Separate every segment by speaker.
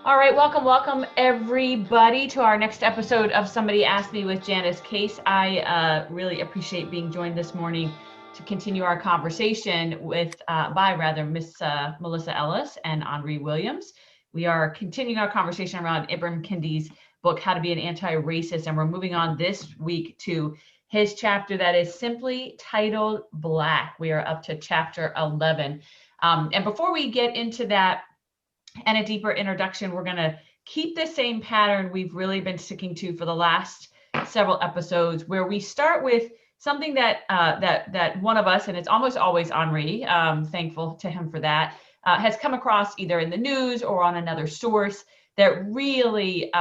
Speaker 1: All right, welcome everybody to our next episode of Somebody Asked Me with Janice Case. I really appreciate being joined this morning to continue our conversation by Miss Melissa Ellis and Henri Williams. We are continuing our conversation around Ibram Kendi's book, How to Be an Anti-Racist, and we're moving on this week to his chapter that is simply titled Black. We are up to chapter 11. And before we get into that, and a deeper introduction, we're going to keep the same pattern we've really been sticking to for the last several episodes, where we start with something that one of us, and it's almost always Henri, thankful to him for that, has come across either in the news or on another source that really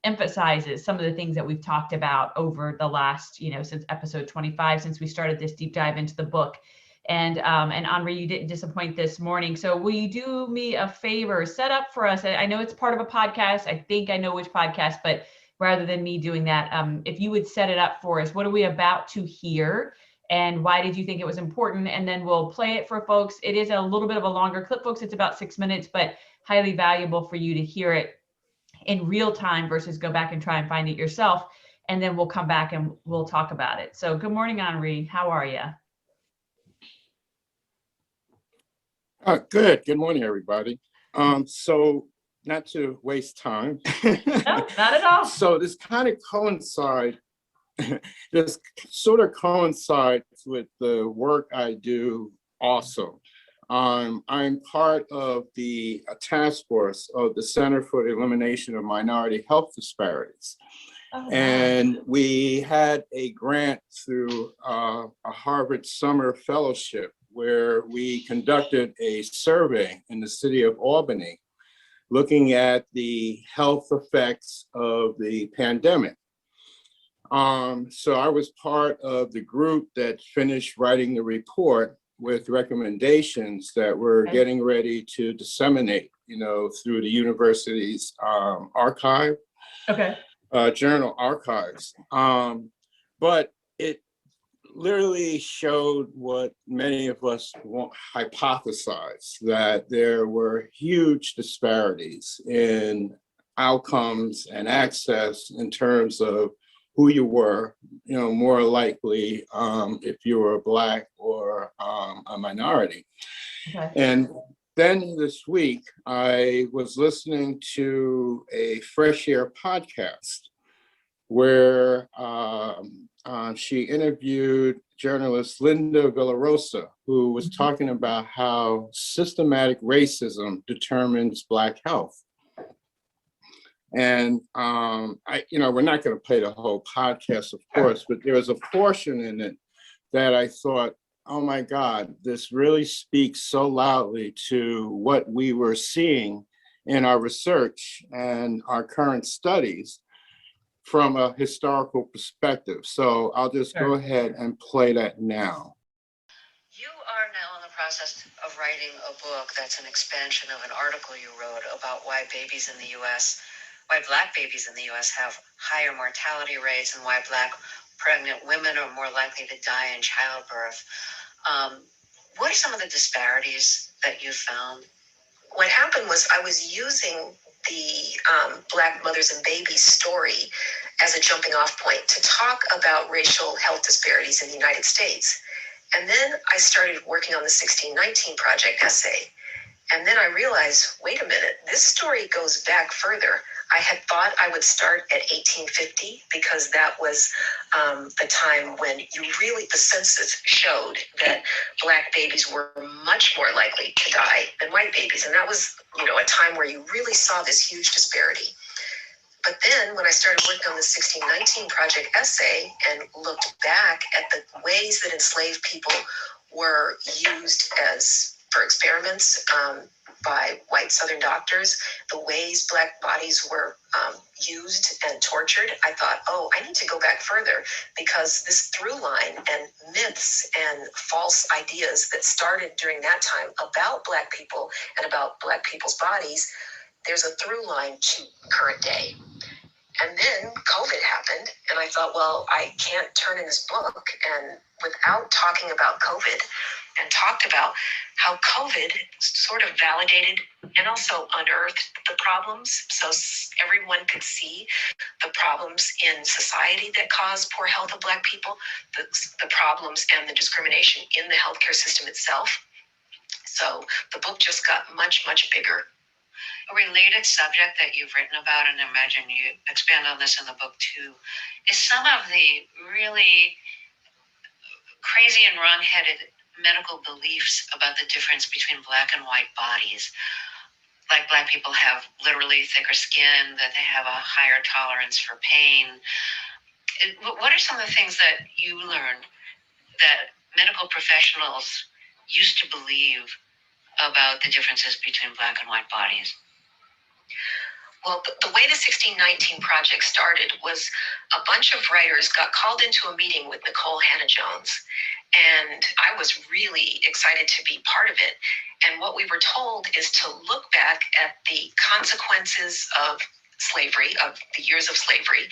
Speaker 1: emphasizes some of the things that we've talked about over the last, since episode 25, since we started this deep dive into the book. And Henri, you didn't disappoint this morning. So will you do me a favor, set up for us? I know it's part of a podcast. I think I know which podcast, but rather than me doing that, if you would set it up for us, what are we about to hear? And why did you think it was important? And then we'll play it for folks. It is a little bit of a longer clip, folks. It's about 6 minutes, but highly valuable for you to hear it in real time versus go back and try and find it yourself. And then we'll come back and we'll talk about it. So good morning, Henri. How are you?
Speaker 2: Good. Good morning, everybody. So not to waste time.
Speaker 1: No, not at all.
Speaker 2: So this kind of coincides with the work I do also. I'm part of the task force of the Center for the Elimination of Minority Health Disparities. Oh, and we had a grant through a Harvard Summer Fellowship where we conducted a survey in the city of Albany looking at the health effects of the pandemic. So I was part of the group that finished writing the report with recommendations that we're getting ready to disseminate, through the university's archive, journal archives. But it literally showed what many of us hypothesized, that there were huge disparities in outcomes and access in terms of who you were, more likely if you were Black or a minority. Okay. And then this week, I was listening to a Fresh Air podcast where she interviewed journalist Linda Villarosa, who was talking about how systematic racism determines Black health. And we're not going to play the whole podcast, of course, but there was a portion in it that I thought, oh my God, this really speaks so loudly to what we were seeing in our research and our current studies from a historical perspective. So I'll just go ahead and play that now.
Speaker 3: You are now in the process of writing a book that's an expansion of an article you wrote about why Black babies in the US have higher mortality rates and why Black pregnant women are more likely to die in childbirth. What are some of the disparities that you found? What happened was I was using the Black mothers and babies story as a jumping off point to talk about racial health disparities in the United States. And then I started working on the 1619 Project essay. And then I realized, wait a minute, this story goes back further. I had thought I would start at 1850 because that was the time when the census showed that Black babies were much more likely to die than white babies. And that was, a time where you really saw this huge disparity. But then when I started working on the 1619 Project essay and looked back at the ways that enslaved people were used for experiments by white Southern doctors, the ways Black bodies were used and tortured, I thought, I need to go back further, because this through line and myths and false ideas that started during that time about Black people and about Black people's bodies, there's a through line to current day. And then COVID happened, and I thought, I can't turn in this book and without talking about COVID, and talked about how COVID sort of validated and also unearthed the problems. So everyone could see the problems in society that cause poor health of Black people, the problems and the discrimination in the healthcare system itself. So the book just got much, much bigger. A related subject that you've written about, and I imagine you expand on this in the book too, is some of the really crazy and wrong-headed medical beliefs about the difference between Black and white bodies. Like Black people have literally thicker skin, that they have a higher tolerance for pain. What are some of the things that you learned that medical professionals used to believe about the differences between Black and white bodies? Well, the way the 1619 Project started was a bunch of writers got called into a meeting with Nicole Hannah-Jones, and I was really excited to be part of it. And what we were told is to look back at the consequences of slavery, of the years of slavery,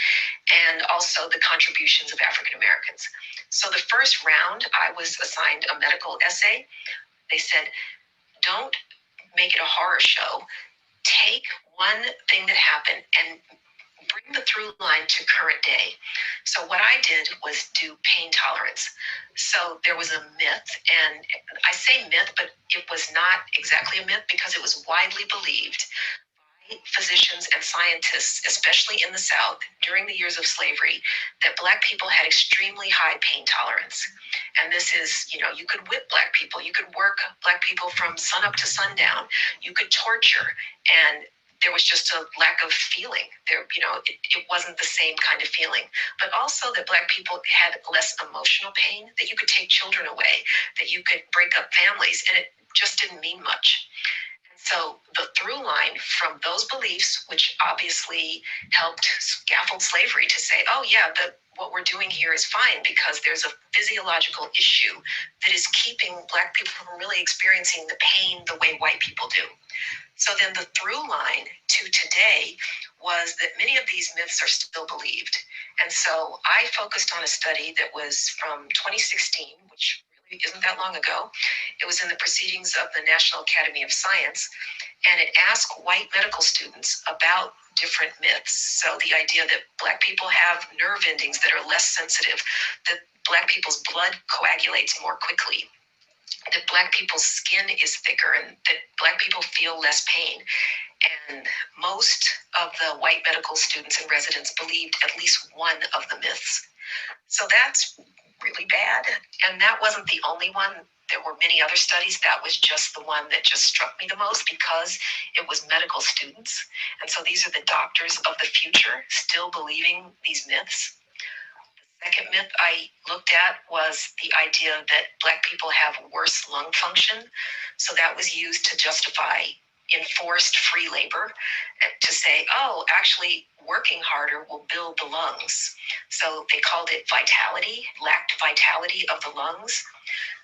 Speaker 3: and also the contributions of African Americans. So the first round, I was assigned a medical essay. They said, don't make it a horror show. Take one thing that happened and bring the through line to current day. So what I did was do pain tolerance. So there was a myth, and I say myth, but it was not exactly a myth because it was widely believed by physicians and scientists, especially in the South, during the years of slavery, that Black people had extremely high pain tolerance. And this is, you could whip Black people, you could work Black people from sun up to sundown, you could torture, and there was just a lack of feeling there. It wasn't the same kind of feeling, but also that Black people had less emotional pain, that you could take children away, that you could break up families, and it just didn't mean much. So the through line from those beliefs, which obviously helped scaffold slavery to say, oh yeah, what we're doing here is fine because there's a physiological issue that is keeping Black people from really experiencing the pain the way white people do. So then the through line to today was that many of these myths are still believed. And so I focused on a study that was from 2016, which really isn't that long ago. It was in the Proceedings of the National Academy of Science, and it asked white medical students about different myths. So the idea that Black people have nerve endings that are less sensitive, that Black people's blood coagulates more quickly, that Black people's skin is thicker, and that Black people feel less pain. And most of the white medical students and residents believed at least one of the myths. So that's really bad. And that wasn't the only one. There were many other studies. That was just the one that just struck me the most because it was medical students. And so these are the doctors of the future still believing these myths. The second myth I looked at was the idea that Black people have worse lung function. So that was used to justify enforced free labor, to say, oh, actually working harder will build the lungs. So they called it vitality, lacked vitality of the lungs.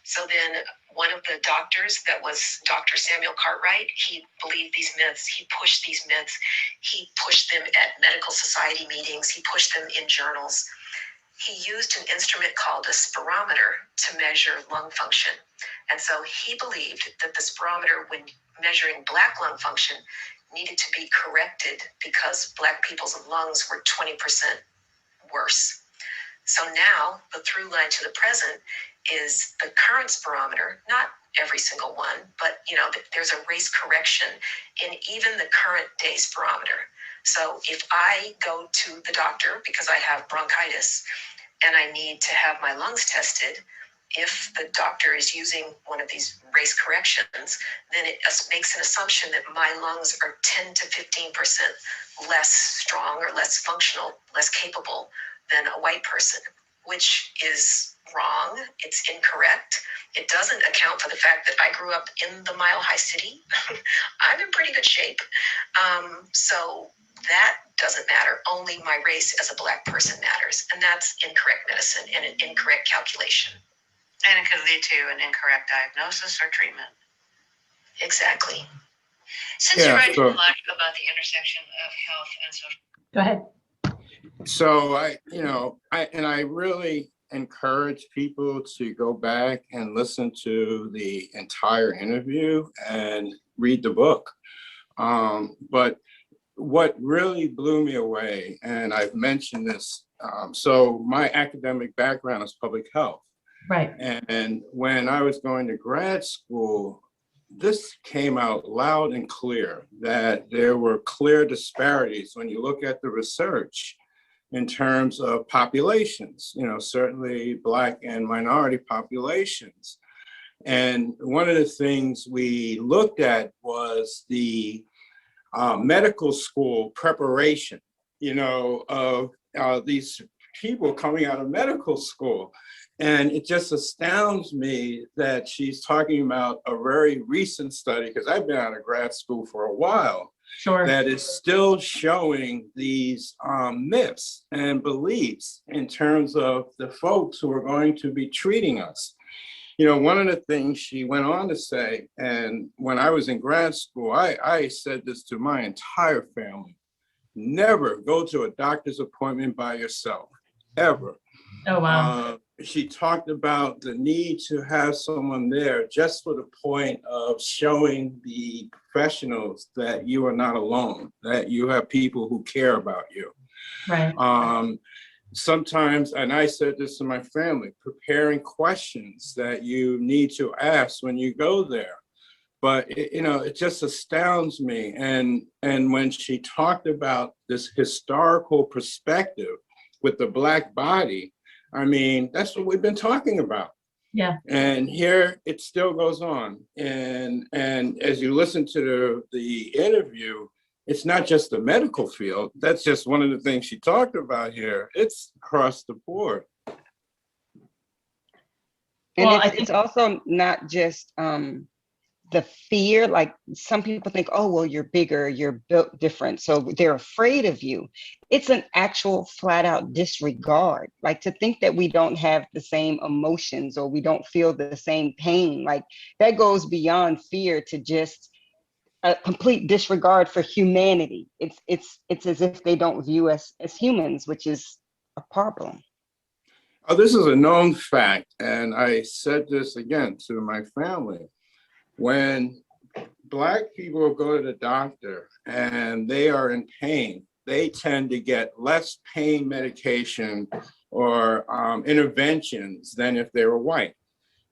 Speaker 3: So then one of the doctors, that was Dr. Samuel Cartwright, he believed these myths, he pushed these myths, he pushed them at medical society meetings, he pushed them in journals. He used an instrument called a spirometer to measure lung function. And so he believed that the spirometer, when measuring Black lung function, needed to be corrected because Black people's lungs were 20% worse. So now the through line to the present is the current spirometer, not every single one, but there's a race correction in even the current day spirometer. So if I go to the doctor because I have bronchitis and I need to have my lungs tested, if the doctor is using one of these race corrections, then it makes an assumption that my lungs are 10 to 15% less strong or less functional, less capable than a white person, which is wrong. It's incorrect. It doesn't account for the fact that I grew up in the Mile High City. I'm in pretty good shape. So that doesn't matter. Only my race as a Black person matters. And that's incorrect medicine and an incorrect calculation. And it could lead to an incorrect diagnosis or treatment. Exactly. Since you're writing a lot about the intersection of health and social.
Speaker 1: Go ahead.
Speaker 2: So I really encourage people to go back and listen to the entire interview and read the book. But what really blew me away, and I've mentioned this, so my academic background is public health.
Speaker 1: Right.
Speaker 2: And when I was going to grad school, this came out loud and clear that there were clear disparities when you look at the research in terms of populations, certainly Black and minority populations. And one of the things we looked at was the medical school preparation, of these people coming out of medical school. And it just astounds me that she's talking about a very recent study, because I've been out of grad school for a while,
Speaker 1: Sure.
Speaker 2: that is still showing these myths and beliefs in terms of the folks who are going to be treating us. One of the things she went on to say, and when I was in grad school, I said this to my entire family: never go to a doctor's appointment by yourself, ever.
Speaker 1: Oh, wow.
Speaker 2: She talked about the need to have someone there just for the point of showing the professionals that you are not alone, that you have people who care about you.
Speaker 1: Right.
Speaker 2: Sometimes, and I said this to my family, preparing questions that you need to ask when you go there. But it just astounds me. And when she talked about this historical perspective with the Black body, I mean, that's what we've been talking about.
Speaker 1: Yeah.
Speaker 2: And here it still goes on. And as you listen to the interview, it's not just the medical field. That's just one of the things she talked about here. It's across the board.
Speaker 4: And
Speaker 1: Well,
Speaker 4: it's also not just the fear. Like, some people think, oh, well, you're bigger, you're built different, so they're afraid of you. It's an actual flat out disregard. Like, to think that we don't have the same emotions or we don't feel the same pain, like that goes beyond fear to just a complete disregard for humanity. It's as if they don't view us as humans, which is a problem.
Speaker 2: Oh, this is a known fact. And I said this again to my family. When Black people go to the doctor and they are in pain, they tend to get less pain medication or interventions than if they were white.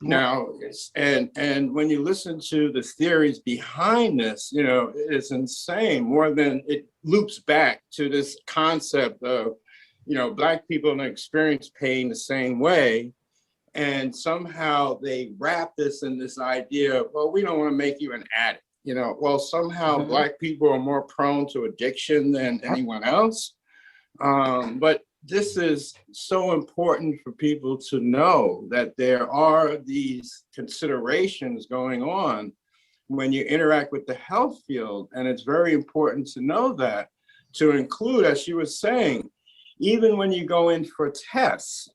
Speaker 2: Now, and when you listen to the theories behind this, it's insane. More than it loops back to this concept of, Black people don't experience pain the same way. And somehow they wrap this in this idea of, well, we don't want to make you an addict. Well, somehow Black people are more prone to addiction than anyone else. But this is so important for people to know, that there are these considerations going on when you interact with the health field. And it's very important to know that, to include, as she was saying, even when you go in for tests,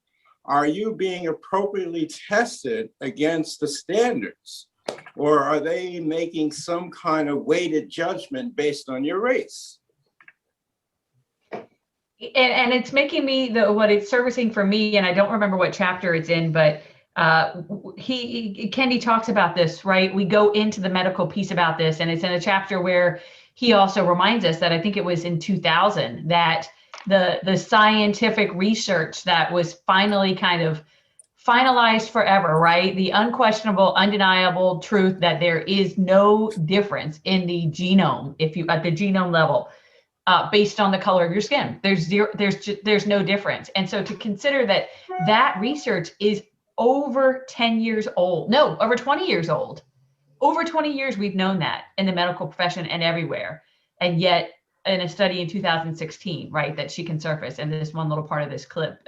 Speaker 2: are you being appropriately tested against the standards? Or are they making some kind of weighted judgment based on your race?
Speaker 1: And it's making me, what it's servicing for me, and I don't remember what chapter it's in, but Kendi talks about this, right? We go into the medical piece about this, and it's in a chapter where he also reminds us that, I think it was in 2000, that the scientific research that was finally kind of finalized forever, right? The unquestionable, undeniable truth that there is no difference in the genome, at the genome level, based on the color of your skin. There's no difference. And so to consider that research is over 10 years old, no, over 20 years old. Over 20 years we've known that in the medical profession and everywhere. And yet in a study in 2016, right, that she can surface in this one little part of this clip.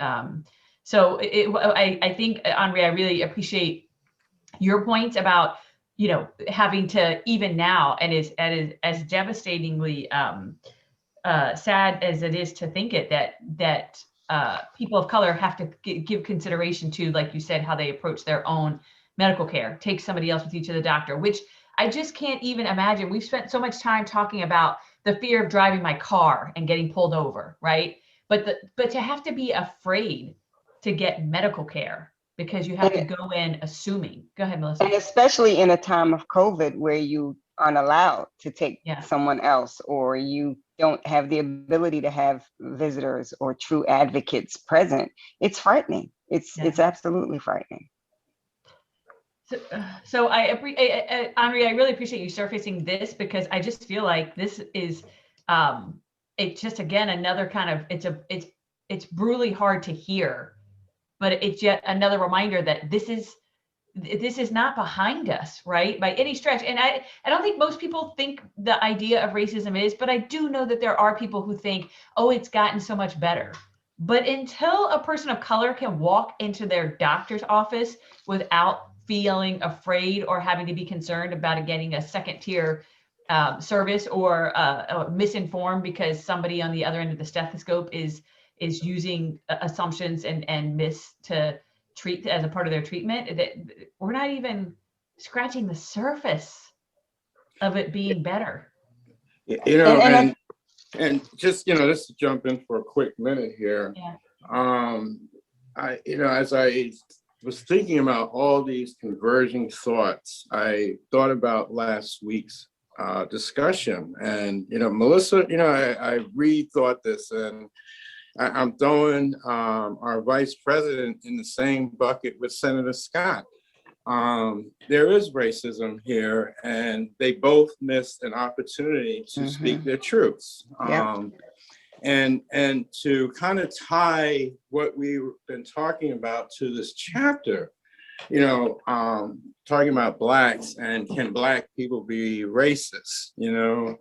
Speaker 1: So I think, Henri, I really appreciate your points about, having to, even now, and as devastatingly sad as it is to think it, that people of color have to give consideration to, like you said, how they approach their own medical care, take somebody else with you to the doctor, which I just can't even imagine. We've spent so much time talking about the fear of driving my car and getting pulled over, right? But to have to be afraid to get medical care because you have to go in assuming. Go ahead, Melissa.
Speaker 4: And especially in a time of COVID where you aren't allowed to take someone else, or you don't have the ability to have visitors or true advocates present, it's frightening. It's absolutely frightening.
Speaker 1: So Henri, I really appreciate you surfacing this, because I just feel like this is, it's just, again, another kind of, it's brutally hard to hear, but it's yet another reminder that this is not behind us, right, by any stretch. And I don't think most people think the idea of racism is, but I do know that there are people who think, oh, it's gotten so much better. But until a person of color can walk into their doctor's office without feeling afraid or having to be concerned about getting a second tier service, or misinformed because somebody on the other end of the stethoscope is using assumptions and myths to treat as a part of their treatment, that we're not even scratching the surface of it being better.
Speaker 2: You know, and just, you know, just to jump in for a quick minute here. As I was thinking about all these converging thoughts, I thought about last week's discussion, and, you know, Melissa, you know, I rethought this, and I'm throwing our vice president in the same bucket with Senator Scott. There is racism here, and they both missed an opportunity to speak their truths. And to kind of tie what we've been talking about to this chapter, you know, talking about Blacks and can Black people be racist, you know,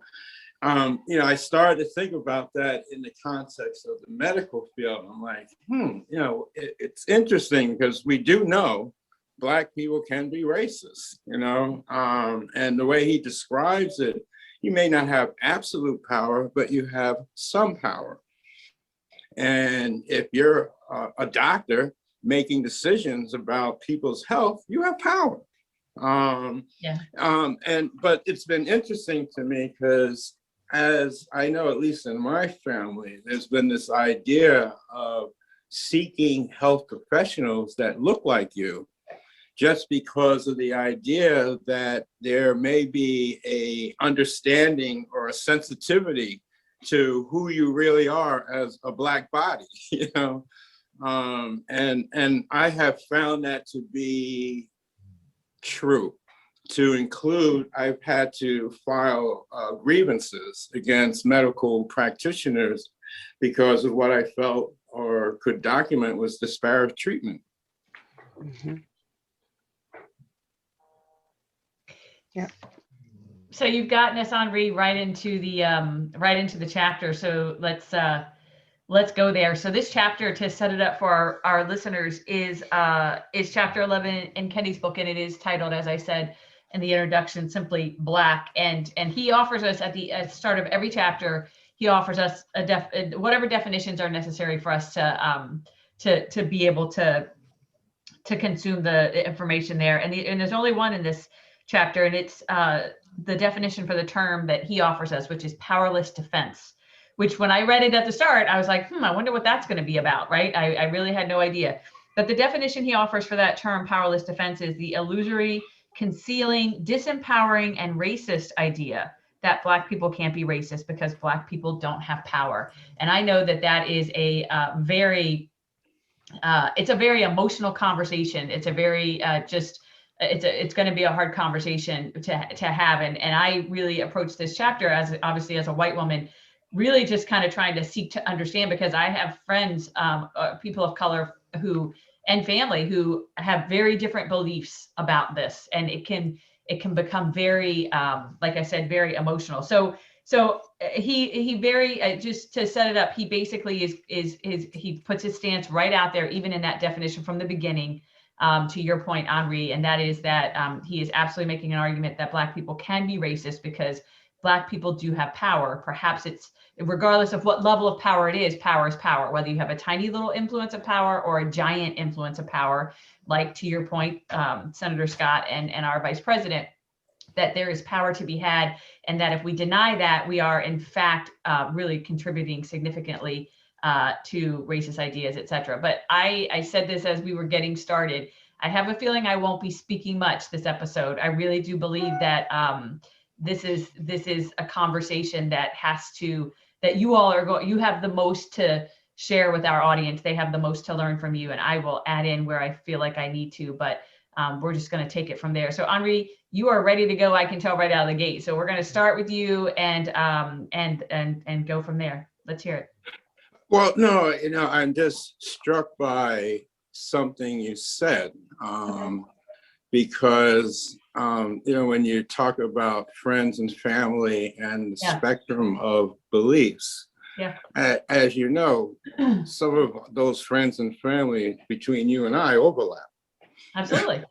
Speaker 2: I started to think about that in the context of the medical field. I'm like, you know, it's interesting because we do know Black people can be racist, you know, and the way he describes it, you may not have absolute power, but you have some power. And if you're a doctor making decisions about people's health, you have power. But it's been interesting to me because, as I know, at least in my family, there's been this idea of seeking health professionals that look like you, just because of the idea that there may be a understanding or a sensitivity to who you really are as a Black body, you know? And I have found that to be true. To include, I've had to file grievances against medical practitioners because of what I felt or could document was disparate treatment.
Speaker 4: Yeah.
Speaker 1: So you've gotten us, Henri, right into the chapter. So let's go there. So this chapter, to set it up for our listeners, is chapter 11 in Kendi's book, and it is titled, as I said in the introduction, simply Black. And he offers us at the start of every chapter, he offers us whatever definitions are necessary for us to be able to consume the information there. And there's only one in this chapter, and it's the definition for the term that he offers us, which is powerless defense, which when I read it at the start, I was like, I wonder what that's going to be about, right? I really had no idea. But the definition he offers for that term, powerless defense, is the illusory, concealing, disempowering, and racist idea that Black people can't be racist because Black people don't have power. And I know that is a very emotional conversation. It's a very it's going to be a hard conversation to have. And I really approach this chapter as, obviously, as a white woman, really just kind of trying to seek to understand, because I have friends, people of color and family who have very different beliefs about this, and it can become very, like I said, very emotional. So he very, just to set it up, he basically he puts his stance right out there, even in that definition from the beginning, to your point, Henri, and that is that he is absolutely making an argument that Black people can be racist because Black people do have power. Perhaps it's, regardless of what level of power it is power, whether you have a tiny little influence of power or a giant influence of power, like, to your point, Senator Scott and our vice president, that there is power to be had, and that if we deny that, we are in fact really contributing significantly to racist ideas, etc. But I said this as we were getting started. I have a feeling I won't be speaking much this episode. I really do believe that this is a conversation that you all are going. You have the most to share with our audience. They have the most to learn from you, and I will add in where I feel like I need to. But we're just going to take it from there. So Henri, you are ready to go. I can tell right out of the gate. So we're going to start with you and go from there. Let's hear it.
Speaker 2: Well, no, I'm just struck by something you said, because, when you talk about friends and family and the spectrum of beliefs, as you know, some of those friends and family between you and I overlap.
Speaker 1: Absolutely.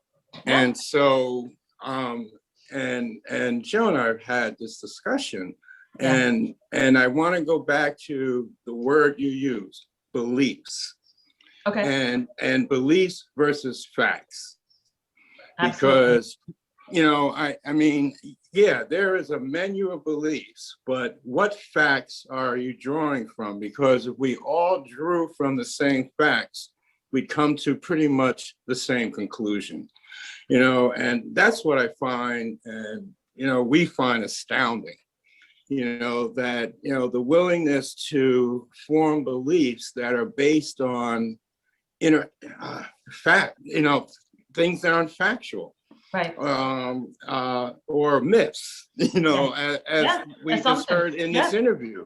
Speaker 2: And so, and Joe and I have had this discussion, and I want to go back to the word you used, beliefs.
Speaker 1: Okay.
Speaker 2: And beliefs versus facts.
Speaker 1: Absolutely.
Speaker 2: Because, I mean, there is a menu of beliefs, but what facts are you drawing from? Because if we all drew from the same facts, we'd come to pretty much the same conclusion, and that's what I find, and, we find astounding, that, the willingness to form beliefs that are based on fact, things that aren't factual,
Speaker 1: right?
Speaker 2: Or myths, as we just heard in this interview.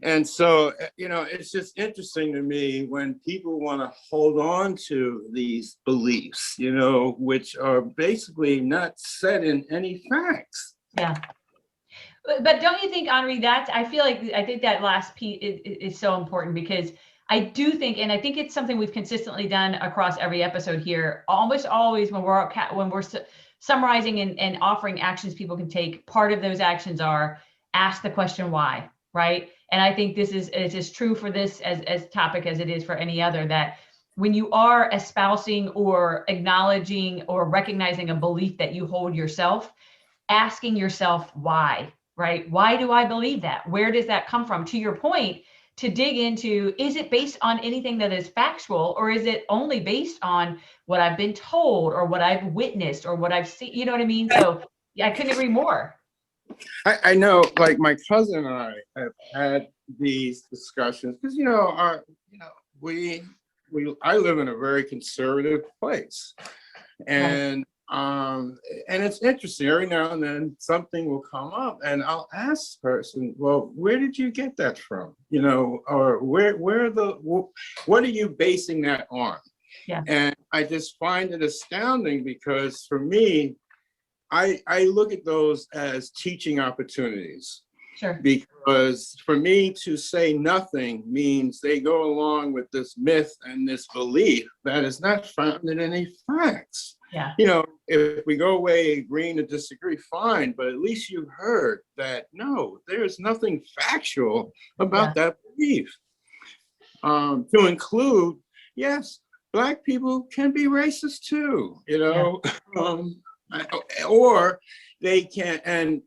Speaker 2: And so, it's just interesting to me when people want to hold on to these beliefs, which are basically not set in any facts.
Speaker 1: Yeah. But don't you think, Henri, I think that last piece is so important, because I do think, and I think it's something we've consistently done across every episode here, almost always when we're summarizing and offering actions people can take, part of those actions are ask the question why, right? And I think this is as true for this as topic as it is for any other, that when you are espousing or acknowledging or recognizing a belief that you hold yourself, asking yourself why, right? Why do I believe that? Where does that come from? To your point, to dig into, is it based on anything that is factual, or is it only based on what I've been told or what I've witnessed or what I've seen? You know what I mean? So I couldn't agree more.
Speaker 2: I know, like my cousin and I have had these discussions because, I live in a very conservative place, and it's interesting. Every now and then something will come up, and I'll ask the person, "Well, where did you get that from? Or what are you basing that on?"
Speaker 1: Yeah.
Speaker 2: And I just find it astounding, because for me, I look at those as teaching opportunities.
Speaker 1: Sure.
Speaker 2: Because for me to say nothing means they go along with this myth and this belief that is not founded in any facts.
Speaker 1: Yeah.
Speaker 2: If we go away agreeing to disagree, fine, but at least you heard that, no, there's nothing factual about that belief. To include, yes, Black people can be racist too, or they can,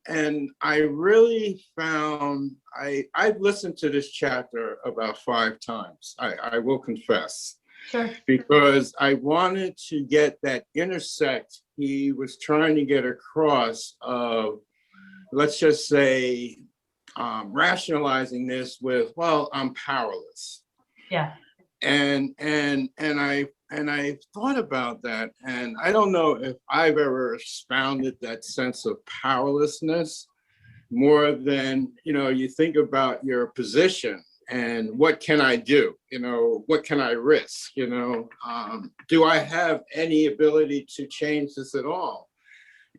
Speaker 2: and I really found, I've listened to this chapter about 5 times, I will confess.
Speaker 1: Sure.
Speaker 2: Because I wanted to get that intersect he was trying to get across of, let's just say, rationalizing this with, well, I'm powerless.
Speaker 1: Yeah.
Speaker 2: And I thought about that, and I don't know if I've ever expounded that sense of powerlessness more than, you think about your position and what can I do? What can I risk? Do I have any ability to change this at all?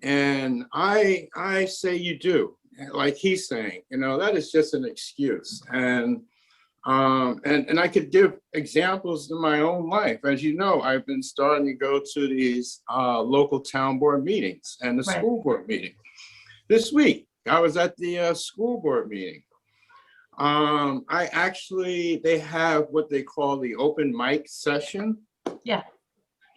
Speaker 2: And I say you do, like he's saying, that is just an excuse. And I could give examples in my own life. As you know, I've been starting to go to these local town board meetings and the school board meeting. This week, I was at the school board meeting. They have what they call the open mic session.
Speaker 1: Yeah.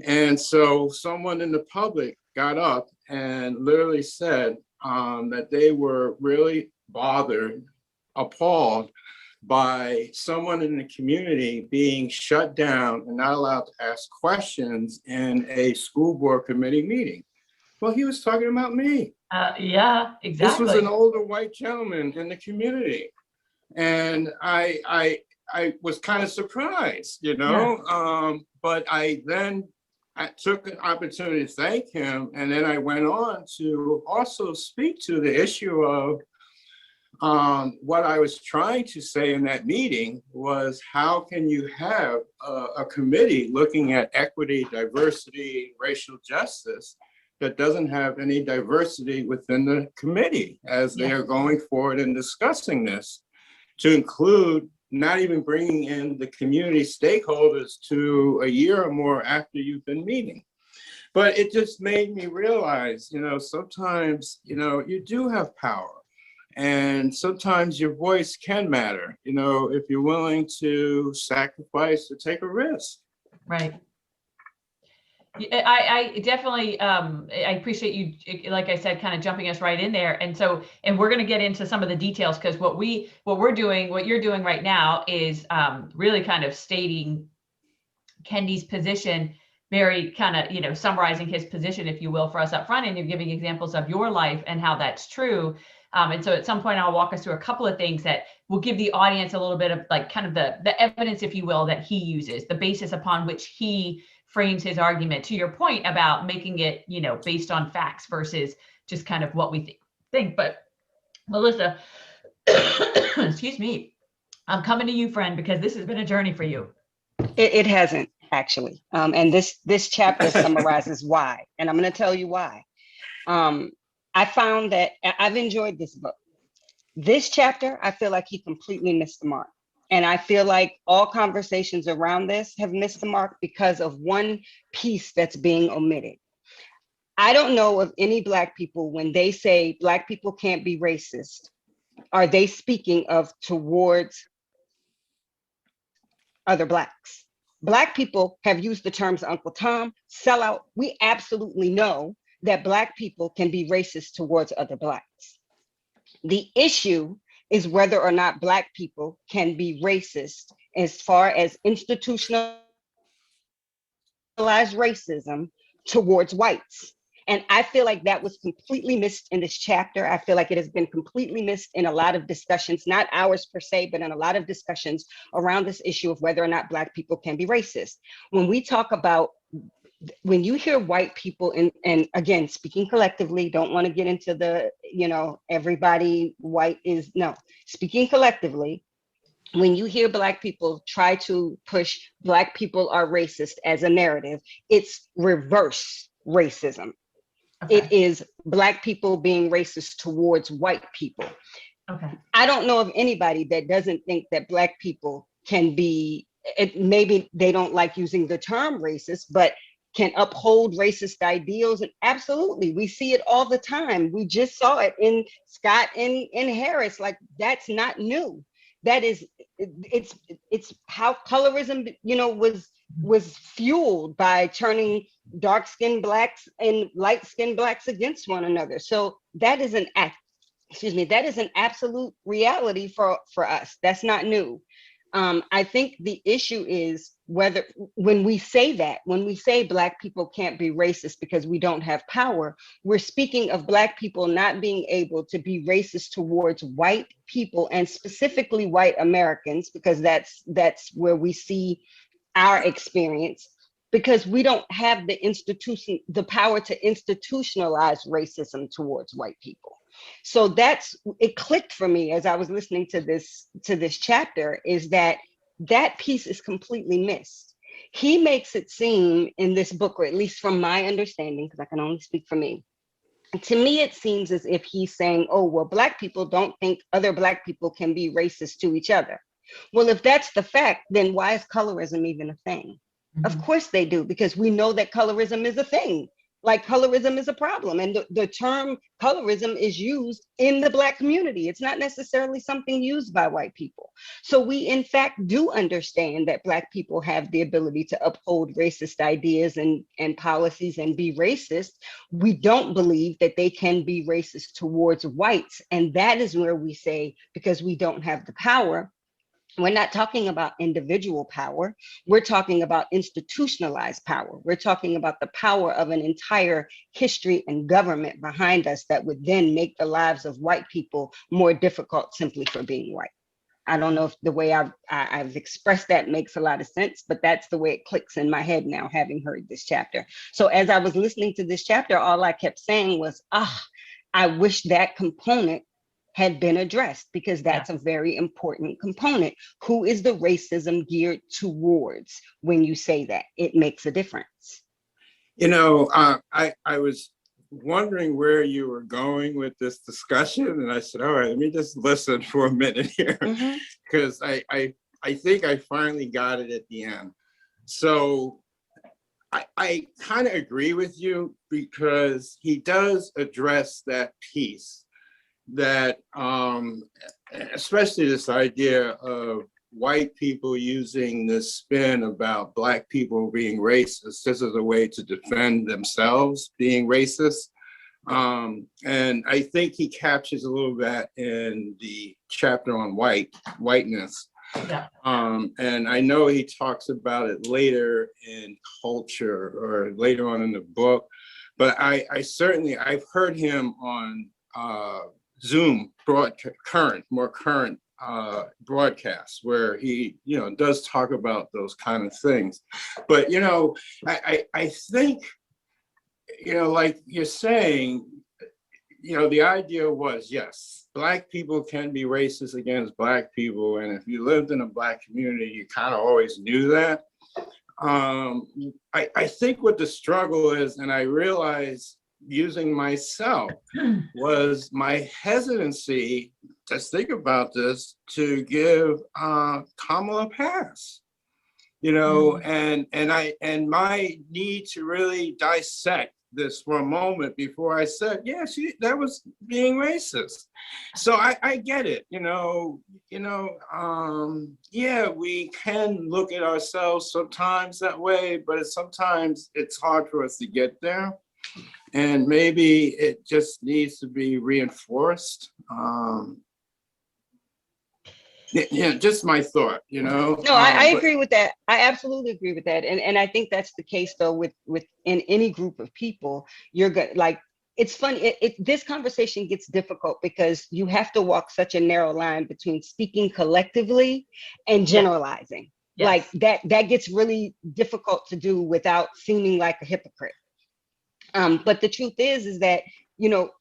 Speaker 2: And so someone in the public got up and literally said that they were really bothered, appalled by someone in the community being shut down and not allowed to ask questions in a school board committee meeting. Well, he was talking about me.
Speaker 1: Yeah,
Speaker 2: This was
Speaker 1: exactly.
Speaker 2: an older white gentleman in the community. And I was kind of surprised, you know, but I took an opportunity to thank him. And then I went on to also speak to the issue of what I was trying to say in that meeting was, how can you have a committee looking at equity, diversity, racial justice that doesn't have any diversity within the committee as they are going forward and discussing this, to include not even bringing in the community stakeholders to a year or more after you've been meeting. But it just made me realize, you know, sometimes, you know, you do have power. And sometimes your voice can matter, you know, if you're willing to sacrifice or take a risk.
Speaker 1: Right. I definitely, I appreciate you, like I said, kind of jumping us right in there. And so, and we're going to get into some of the details, because what you're doing right now is really kind of stating Kendi's position, very kind of, you know, summarizing his position, if you will, for us up front, and you're giving examples of your life and how that's true. And so at some point, I'll walk us through a couple of things that will give the audience a little bit of like kind of the evidence, if you will, that he uses, the basis upon which he frames his argument, to your point about making it, you know, based on facts versus just kind of what we think. But Melissa, excuse me, I'm coming to you, friend, because this has been a journey for you.
Speaker 4: It hasn't, actually. And this chapter summarizes why. And I'm going to tell you why. I found that I've enjoyed this book. This chapter, I feel like he completely missed the mark. And I feel like all conversations around this have missed the mark because of one piece that's being omitted. I don't know of any Black people, when they say Black people can't be racist, are they speaking of towards other Blacks? Black people have used the terms Uncle Tom, sellout. We absolutely know that Black people can be racist towards other Blacks. The issue is whether or not Black people can be racist as far as institutionalized racism towards whites. And I feel like that was completely missed in this chapter. I feel like it has been completely missed in a lot of discussions, not ours per se, but in a lot of discussions around this issue of whether or not Black people can be racist. When we talk about, when you hear white people, and again, speaking collectively, don't want to get into the, you know, everybody white is, no, speaking collectively, when you hear Black people try to push Black people are racist as a narrative, it's reverse racism. Okay. It is Black people being racist towards white people. Okay. I don't know of anybody that doesn't think that Black people can be, maybe they don't like using the term racist, but can uphold racist ideals. And absolutely, we see it all the time. We just saw it in Scott and Harris. Like, that's not new. That is, it's how colorism, you know, was fueled by turning dark-skinned Blacks and light-skinned Blacks against one another. So that is an absolute reality for us. That's not new. I think the issue is whether, when we say Black people can't be racist because we don't have power, we're speaking of Black people not being able to be racist towards white people, and specifically white Americans, because that's where we see our experience, because we don't have the power to institutionalize racism towards white people. So it clicked for me as I was listening to this chapter, is that piece is completely missed. He makes it seem in this book, or at least from my understanding, because I can only speak for me, to me, it seems as if he's saying, oh, well, Black people don't think other Black people can be racist to each other. Well, if that's the fact, then why is colorism even a thing? Mm-hmm. Of course they do, because we know that colorism is a thing. Like, colorism is a problem. And the term colorism is used in the Black community. It's not necessarily something used by white people. So we, in fact, do understand that Black people have the ability to uphold racist ideas and policies and be racist. We don't believe that they can be racist towards whites. And that is where we say, because we don't have the power, We're not talking about individual power. We're talking about institutionalized power. We're talking about the power of an entire history and government behind us that would then make the lives of white people more difficult simply for being white. I don't know if the way I've expressed that makes a lot of sense, but that's the way it clicks in my head now, having heard this chapter. So as I was listening to this chapter, all I kept saying was, I wish that component had been addressed, because that's a very important component. Who is the racism geared towards? When you say that, it makes a difference.
Speaker 2: You know, I was wondering where you were going with this discussion, and I said, all right, let me just listen for a minute here, because I think I finally got it at the end. So I kind of agree with you, because he does address that piece that, especially this idea of white people using this spin about Black people being racist. This is a way to defend themselves being racist. And I think he captures a little bit in the chapter on whiteness.
Speaker 1: Yeah.
Speaker 2: And I know he talks about it later in culture or later on in the book, but I've heard him on Zoom more current broadcasts where he, does talk about those kind of things. But, I think, like you're saying, the idea was, yes, Black people can be racist against Black people. And if you lived in a Black community, you kind of always knew that. I think what the struggle is, and I realize using myself, was my hesitancy, just think about this, to give Kamala a pass, and my need to really dissect this for a moment before I said, yeah, that was being racist. So I get it, yeah, we can look at ourselves sometimes that way, but sometimes it's hard for us to get there. And maybe it just needs to be reinforced. Just my thought, No,
Speaker 4: I agree with that. I absolutely agree with that. And I think that's the case though with in any group of people. You're good. Like, it's funny. This conversation gets difficult because you have to walk such a narrow line between speaking collectively and generalizing.
Speaker 1: Yes.
Speaker 4: Like that gets really difficult to do without seeming like a hypocrite. But the truth is that,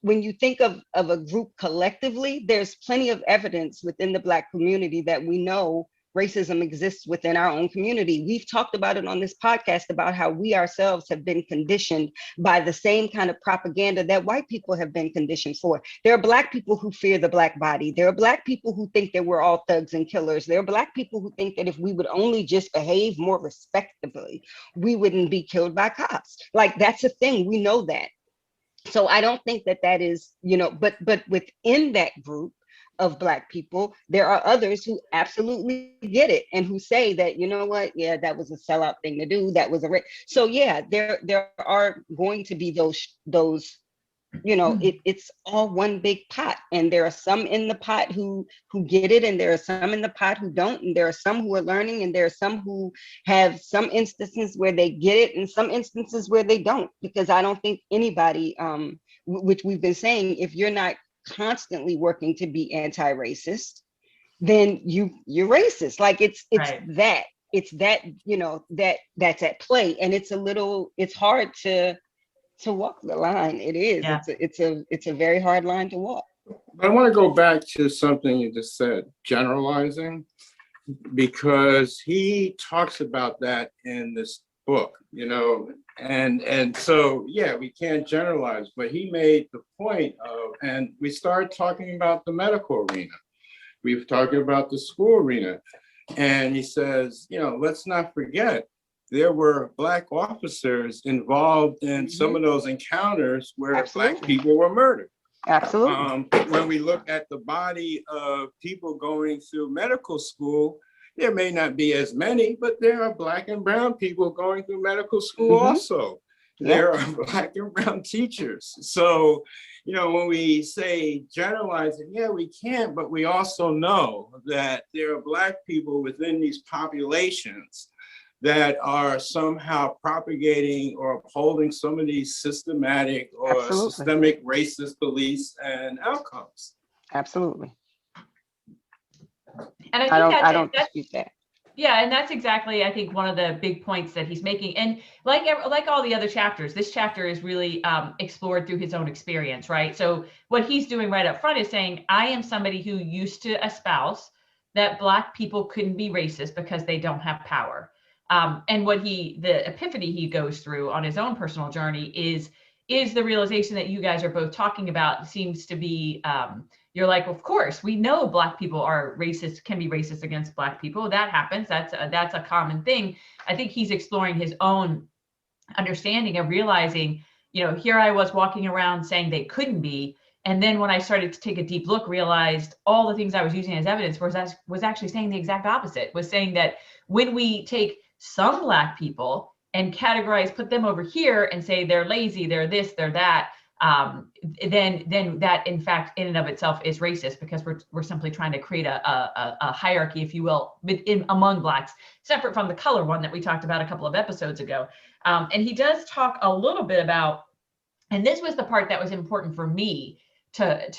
Speaker 4: when you think of a group collectively, there's plenty of evidence within the Black community that we know racism exists within our own community. We've talked about it on this podcast about how we ourselves have been conditioned by the same kind of propaganda that white people have been conditioned for. There are Black people who fear the Black body. There are Black people who think that we're all thugs and killers. There are Black people who think that if we would only just behave more respectably, we wouldn't be killed by cops. Like, that's a thing. We know that. So I don't think that is, but within that group of Black people, there are others who absolutely get it and who say that, what, yeah, that was a sellout thing to do. That was so yeah, there are going to be those, it's all one big pot, and there are some in the pot who get it, and there are some in the pot who don't, and there are some who are learning, and there are some who have some instances where they get it and some instances where they don't, because I don't think anybody, which we've been saying, if you're not constantly working to be anti-racist, then you're racist. Like it's right. It's that that's at play, and it's hard to walk the line. It is. Yeah. It's a very hard line to walk.
Speaker 2: I want to go back to something you just said, generalizing, because he talks about that in this book, and so, yeah, we can't generalize, but he made the point of, and we started talking about the medical arena. We've talked about the school arena, and he says, let's not forget, there were Black officers involved in some of those encounters where Absolutely. Black people were murdered.
Speaker 4: Absolutely.
Speaker 2: When we look at the body of people going through medical school, there may not be as many, but there are Black and brown people going through medical school also. Yep. There are Black and brown teachers. So when we say generalizing, yeah, we can, but we also know that there are Black people within these populations that are somehow propagating or upholding some of these systematic or
Speaker 4: Absolutely.
Speaker 2: systemic racist beliefs and outcomes.
Speaker 4: Absolutely.
Speaker 1: And
Speaker 4: I don't dispute that.
Speaker 1: Yeah, and that's exactly, I think, one of the big points that he's making. And like all the other chapters, this chapter is really explored through his own experience, right? So what he's doing right up front is saying, I am somebody who used to espouse that Black people couldn't be racist because they don't have power. And the epiphany he goes through on his own personal journey is the realization that you guys are both talking about. Seems to be, you're like, of course, we know Black people are racist, can be racist against Black people. That happens. That's a common thing. I think he's exploring his own understanding of realizing, here I was walking around saying they couldn't be. And then when I started to take a deep look, realized all the things I was using as evidence was actually saying the exact opposite, was saying that when we take some Black people and put them over here and say they're lazy, they're this, they're that, then that in fact in and of itself is racist, because we're simply trying to create a hierarchy, if you will, among Blacks, separate from the color one that we talked about a couple of episodes ago. And he does talk a little bit about, and this was the part that was important for me to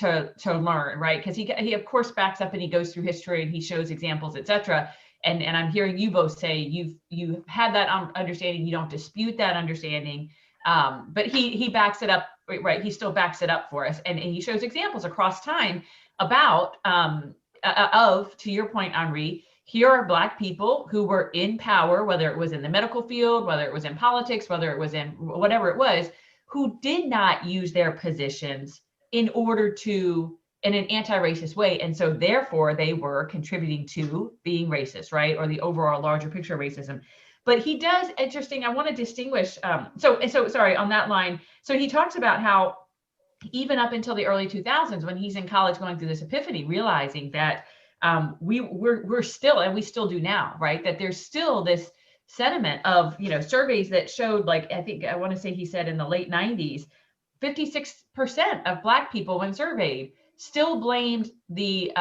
Speaker 1: learn, right? Because he of course backs up and he goes through history and he shows examples, etc. And I'm hearing you both say you've had that understanding, you don't dispute that understanding, but he backs it up, right? He still backs it up for us, and he shows examples across time about to your point, Henri, here are Black people who were in power, whether it was in the medical field, whether it was in politics, whether it was in whatever it was, who did not use their positions in an anti-racist way. And so therefore they were contributing to being racist, right? Or the overall larger picture of racism. But he does, interesting, I want to distinguish, so sorry, on that line. So he talks about how even up until the early 2000s, when he's in college going through this epiphany, realizing that we're still, and we still do now, right? That there's still this sentiment of, surveys that showed, like, I want to say he said in the late 90s, 56% of Black people when surveyed still blamed the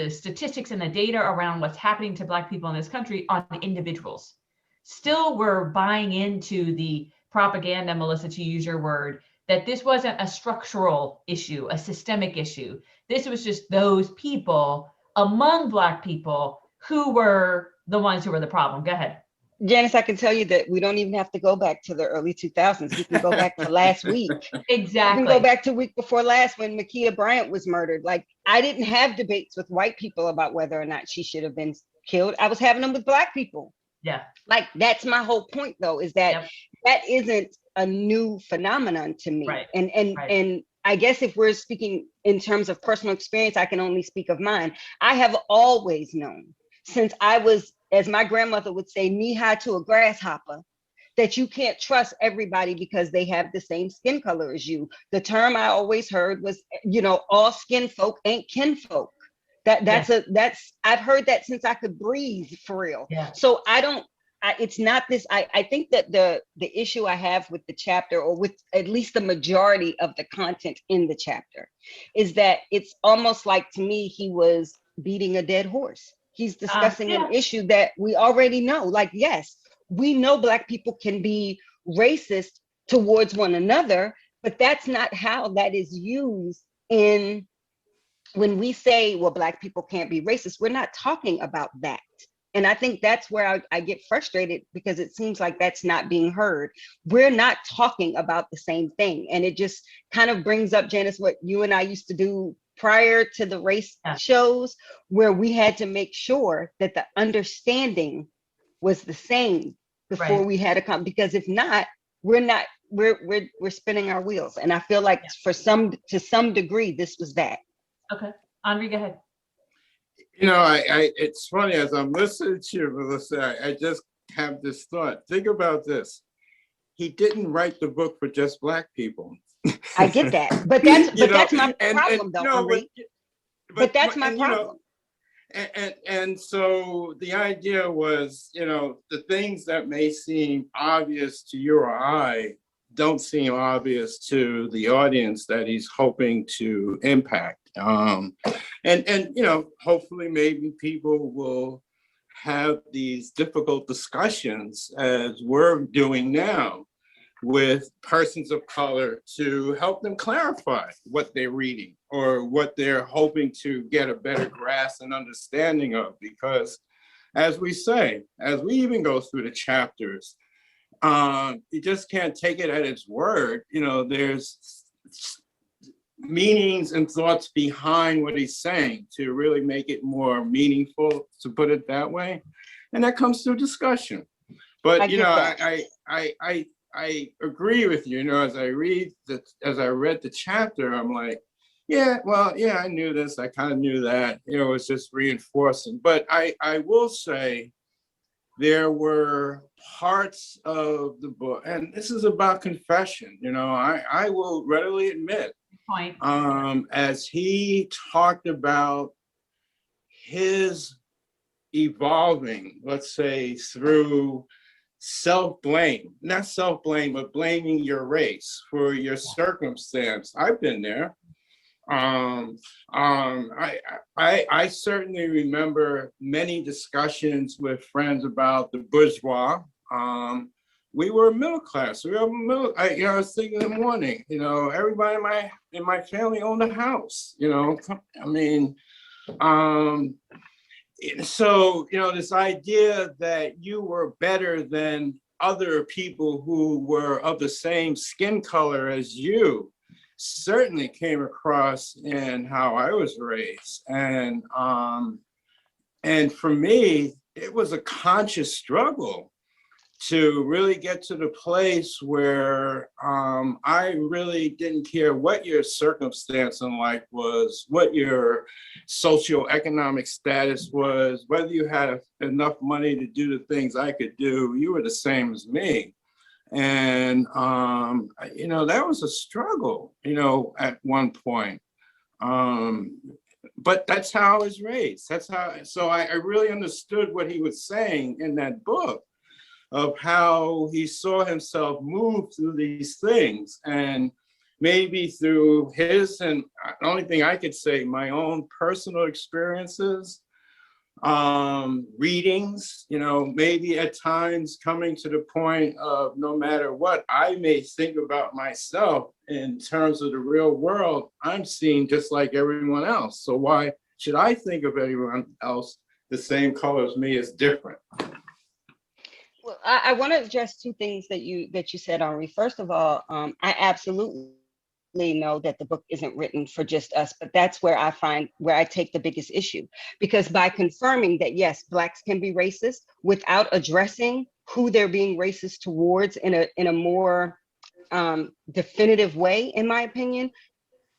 Speaker 1: statistics and the data around what's happening to Black people in this country on individuals. Still were buying into the propaganda, Melissa, to use your word, that this wasn't a structural issue, a systemic issue. This was just those people among Black people who were the ones who were the problem. Go ahead.
Speaker 4: Janice, I can tell you that we don't even have to go back to the early 2000s. We can go back to last week.
Speaker 1: Exactly.
Speaker 4: We can go back to week before last when Ma'Khia Bryant was murdered. Like, I didn't have debates with white people about whether or not she should have been killed. I was having them with Black people.
Speaker 1: Yeah.
Speaker 4: Like, that's my whole point, though, is that that isn't a new phenomenon to me.
Speaker 1: Right.
Speaker 4: And I guess if we're speaking in terms of personal experience, I can only speak of mine. I have always known, since I was, as my grandmother would say, knee high to a grasshopper, that you can't trust everybody because they have the same skin color as you. The term I always heard was, all skin folk ain't kinfolk. I've heard that since I could breathe, for real.
Speaker 1: Yeah.
Speaker 4: So it's not this, I think that the issue I have with the chapter, or with at least the majority of the content in the chapter, is that it's almost like, to me, he was beating a dead horse. He's discussing an issue that we already know. Like, yes, we know Black people can be racist towards one another, but that's not how that is used when we say, well, Black people can't be racist. We're not talking about that. And I think that's where I get frustrated, because it seems like that's not being heard. We're not talking about the same thing. And it just kind of brings up, Janice, what you and I used to do prior to the race shows, where we had to make sure that the understanding was the same before we had a because if not, we're spinning our wheels. And I feel like to some degree, this was that.
Speaker 1: Okay, Henri, go ahead.
Speaker 2: It's funny, as I'm listening to you, Melissa, I just have this thought. Think about this. He didn't write the book for just Black people.
Speaker 4: I get that, but that's my problem, though, Henri. But that's my problem.
Speaker 2: And so the idea was, the things that may seem obvious to you or I don't seem obvious to the audience that he's hoping to impact. And you know, hopefully maybe people will have these difficult discussions as we're doing now with persons of color to help them clarify what they're reading or what they're hoping to get a better grasp and understanding of. Because as we say, as we even go through the chapters, you just can't take it at its word. You know, there's meanings and thoughts behind what he's saying to really make it more meaningful, to put it that way. And that comes through discussion. But, you know, I agree with you. You know, as I read the chapter, I'm like, yeah, well, yeah, I knew this. I kind of knew that. You know, it's just reinforcing. But I will say there were parts of the book, and this is about confession. You know, I will readily admit, as he talked about his evolving, let's say, through self-blame, not self-blame, but blaming your race for your circumstance. I've been there. I certainly remember many discussions with friends about the bourgeois. We were middle class. We were middle. You know, I was thinking in the morning. You know, everybody in my family owned a house. You know, I mean, so you know, this idea that you were better than other people who were of the same skin color as you certainly came across in how I was raised. And for me, it was a conscious struggle to really get to the place where I really didn't care what your circumstance in life was, what your socioeconomic status was, whether you had enough money to do the things I could do, you were the same as me. And, you know, that was a struggle, you know, at one point. But that's how I was raised. So I really understood what he was saying in that book, of how he saw himself move through these things, and maybe through his, and the only thing I could say, my own personal experiences, readings, you know, maybe at times coming to the point of no matter what I may think about myself in terms of the real world, I'm seeing just like everyone else. So why should I think of everyone else the same color as me as different?
Speaker 4: Well, I want to address two things that you said, Henri. First of all, I absolutely know that the book isn't written for just us, but that's where I take the biggest issue, because by confirming that yes, Blacks can be racist without addressing who they're being racist towards in a more definitive way, in my opinion,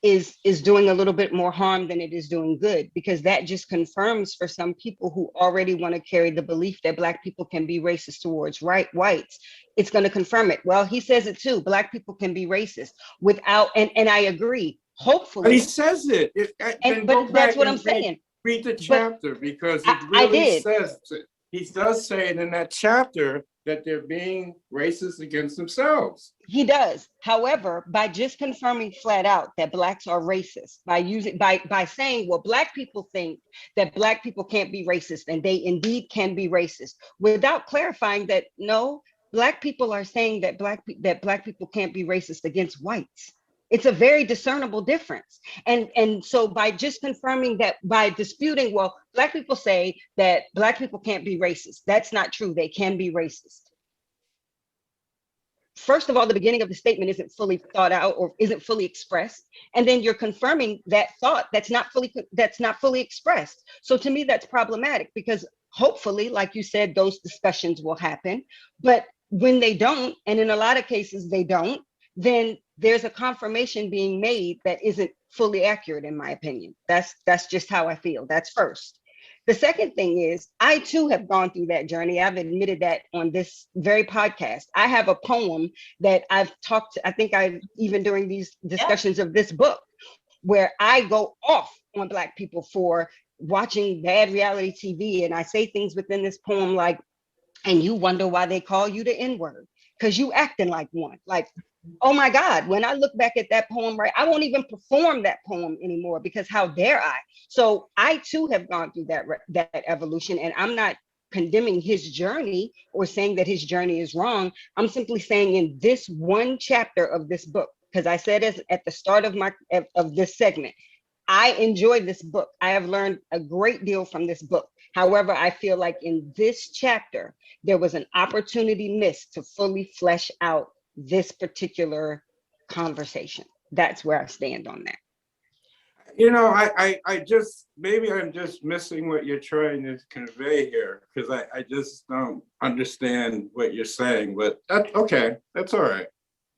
Speaker 4: is doing a little bit more harm than it is doing good, because that just confirms for some people who already want to carry the belief that Black people can be racist towards whites. It's going to confirm it. Well, he says it too. Black people can be racist without, and I agree. Hopefully,
Speaker 2: but he says it.
Speaker 4: But that's what I'm saying.
Speaker 2: Read the chapter, because it really says it. He does say it in that chapter that they're being racist against themselves.
Speaker 4: He does. However, by just confirming flat out that Blacks are racist, by saying, well, Black people think that Black people can't be racist, and they indeed can be racist, without clarifying that no, Black people are saying that Black people can't be racist against whites. It's a very discernible difference. And so by just confirming that, by disputing, well, Black people say that Black people can't be racist. That's not true. They can be racist. First of all, the beginning of the statement isn't fully thought out or isn't fully expressed. And then you're confirming that thought that's not fully expressed. So to me, that's problematic, because hopefully, like you said, those discussions will happen. But when they don't, and in a lot of cases they don't, then there's a confirmation being made that isn't fully accurate, in my opinion. That's just how I feel. That's first. The second thing is, I too have gone through that journey. I've admitted that on this very podcast. I have a poem that I've talked to, I think even during these discussions of this book, where I go off on Black people for watching bad reality TV. And I say things within this poem like, and you wonder why they call you the N-word, because you acting like one. Like, oh my God, when I look back at that poem, right, I won't even perform that poem anymore because how dare I? So I too have gone through that evolution, and I'm not condemning his journey or saying that his journey is wrong. I'm simply saying in this one chapter of this book, because I said at the start of this segment, I enjoy this book. I have learned a great deal from this book. However, I feel like in this chapter, there was an opportunity missed to fully flesh out this particular conversation. That's where I stand on that.
Speaker 2: You know, I just, maybe I'm just missing what you're trying to convey here, because I just don't understand what you're saying, but that's okay, that's all right.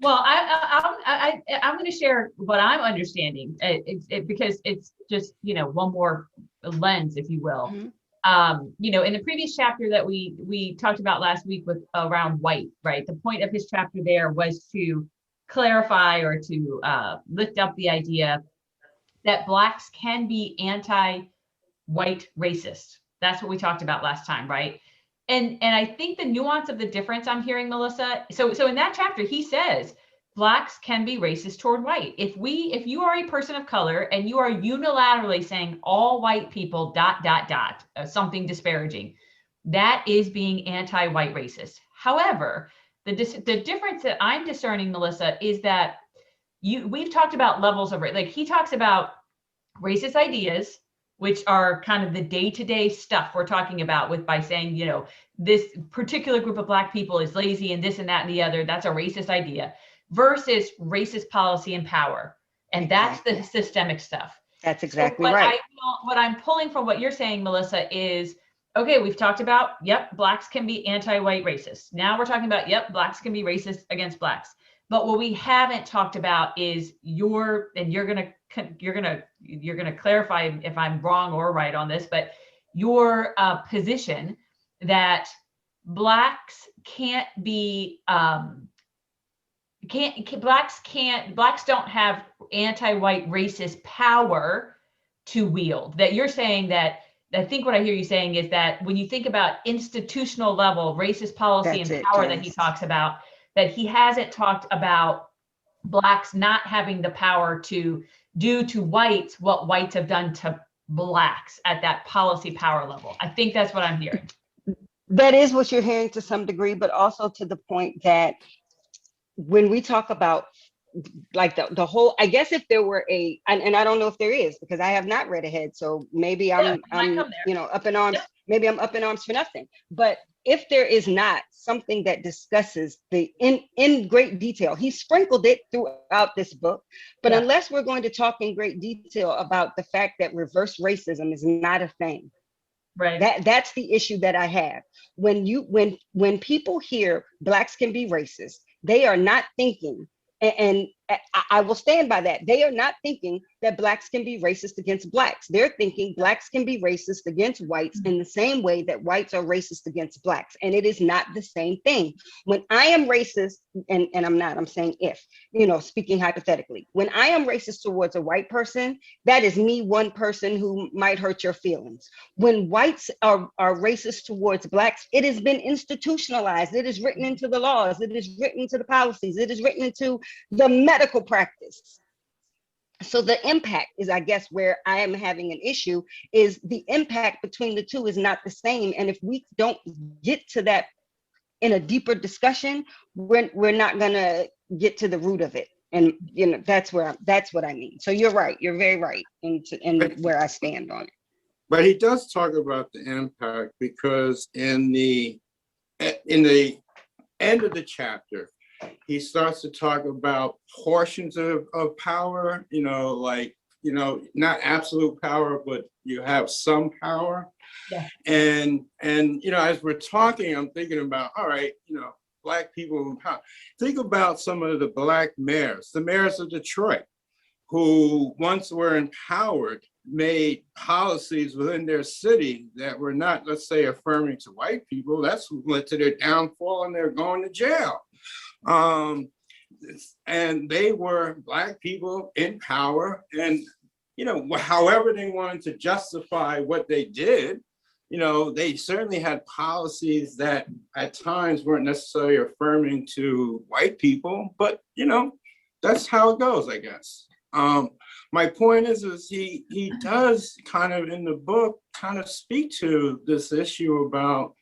Speaker 1: Well, I'm going to share what I'm understanding because it's just, one more lens, if you will. In the previous chapter that we talked about last week with around white, right? The point of his chapter there was to clarify or to lift up the idea that Blacks can be anti-white racist. That's what we talked about last time, right? And I think the nuance of the difference I'm hearing, Melissa, so in that chapter, he says, Blacks can be racist toward white. If you are a person of color and you are unilaterally saying all white people ... something disparaging, that is being anti-white racist. However, the difference that I'm discerning, Melissa, is that we've talked about levels of, like, he talks about racist ideas, which are kind of the day-to-day stuff we're talking about by saying, this particular group of Black people is lazy and this and that and the other. That's a racist idea versus racist policy and power. And that's the systemic stuff.
Speaker 4: That's exactly right.
Speaker 1: What I'm pulling from what you're saying, Melissa, is, okay, we've talked about, yep, Blacks can be anti-white racist. Now we're talking about, yep, Blacks can be racist against Blacks. But what we haven't talked about is you're gonna clarify if I'm wrong or right on this, but your position that Blacks can't be Blacks don't have anti-white racist power to wield. That you're saying that, I think what I hear you saying is that when you think about institutional level racist policy and power that he talks about, that he hasn't talked about Blacks not having the power to do to whites what whites have done to Blacks at that policy power level. I think that's what I'm hearing.
Speaker 4: That is what you're hearing to some degree, but also to the point that when we talk about like the whole, I guess if there were and I don't know if there is, because I have not read ahead, so maybe I'm up in arms. Maybe I'm up in arms for nothing. But if there is not something that discusses in great detail, he sprinkled it throughout this book, but unless we're going to talk in great detail about the fact that reverse racism is not a thing, right? That's the issue that I have. When people hear Blacks can be racist, they are not thinking, and I will stand by that. They are not thinking that Blacks can be racist against Blacks. They're thinking Blacks can be racist against whites in the same way that whites are racist against Blacks. And it is not the same thing. When I am racist, and I'm saying if, speaking hypothetically, when I am racist towards a white person, that is me, one person who might hurt your feelings. When whites are racist towards Blacks, it has been institutionalized. It is written into the laws. It is written into the policies. It is written into the medical practice. So the impact is, I guess, where I am having an issue, is the impact between the two is not the same. And if we don't get to that in a deeper discussion, we're not gonna get to the root of it. And that's what I mean. So you're right. You're very right in where I stand on it.
Speaker 2: But he does talk about the impact, because in the end of the chapter, he starts to talk about portions of power, not absolute power, but you have some power. Yeah. And as we're talking, I'm thinking about, all right, Black people in power. Think about some of the Black mayors, the mayors of Detroit, who once were empowered, made policies within their city that were not, let's say, affirming to white people. That's what led to their downfall, and they're going to jail. And they were Black people in power, and however they wanted to justify what they did, they certainly had policies that at times weren't necessarily affirming to white people, but that's how it goes, I guess. My point is he does kind of in the book kind of speak to this issue about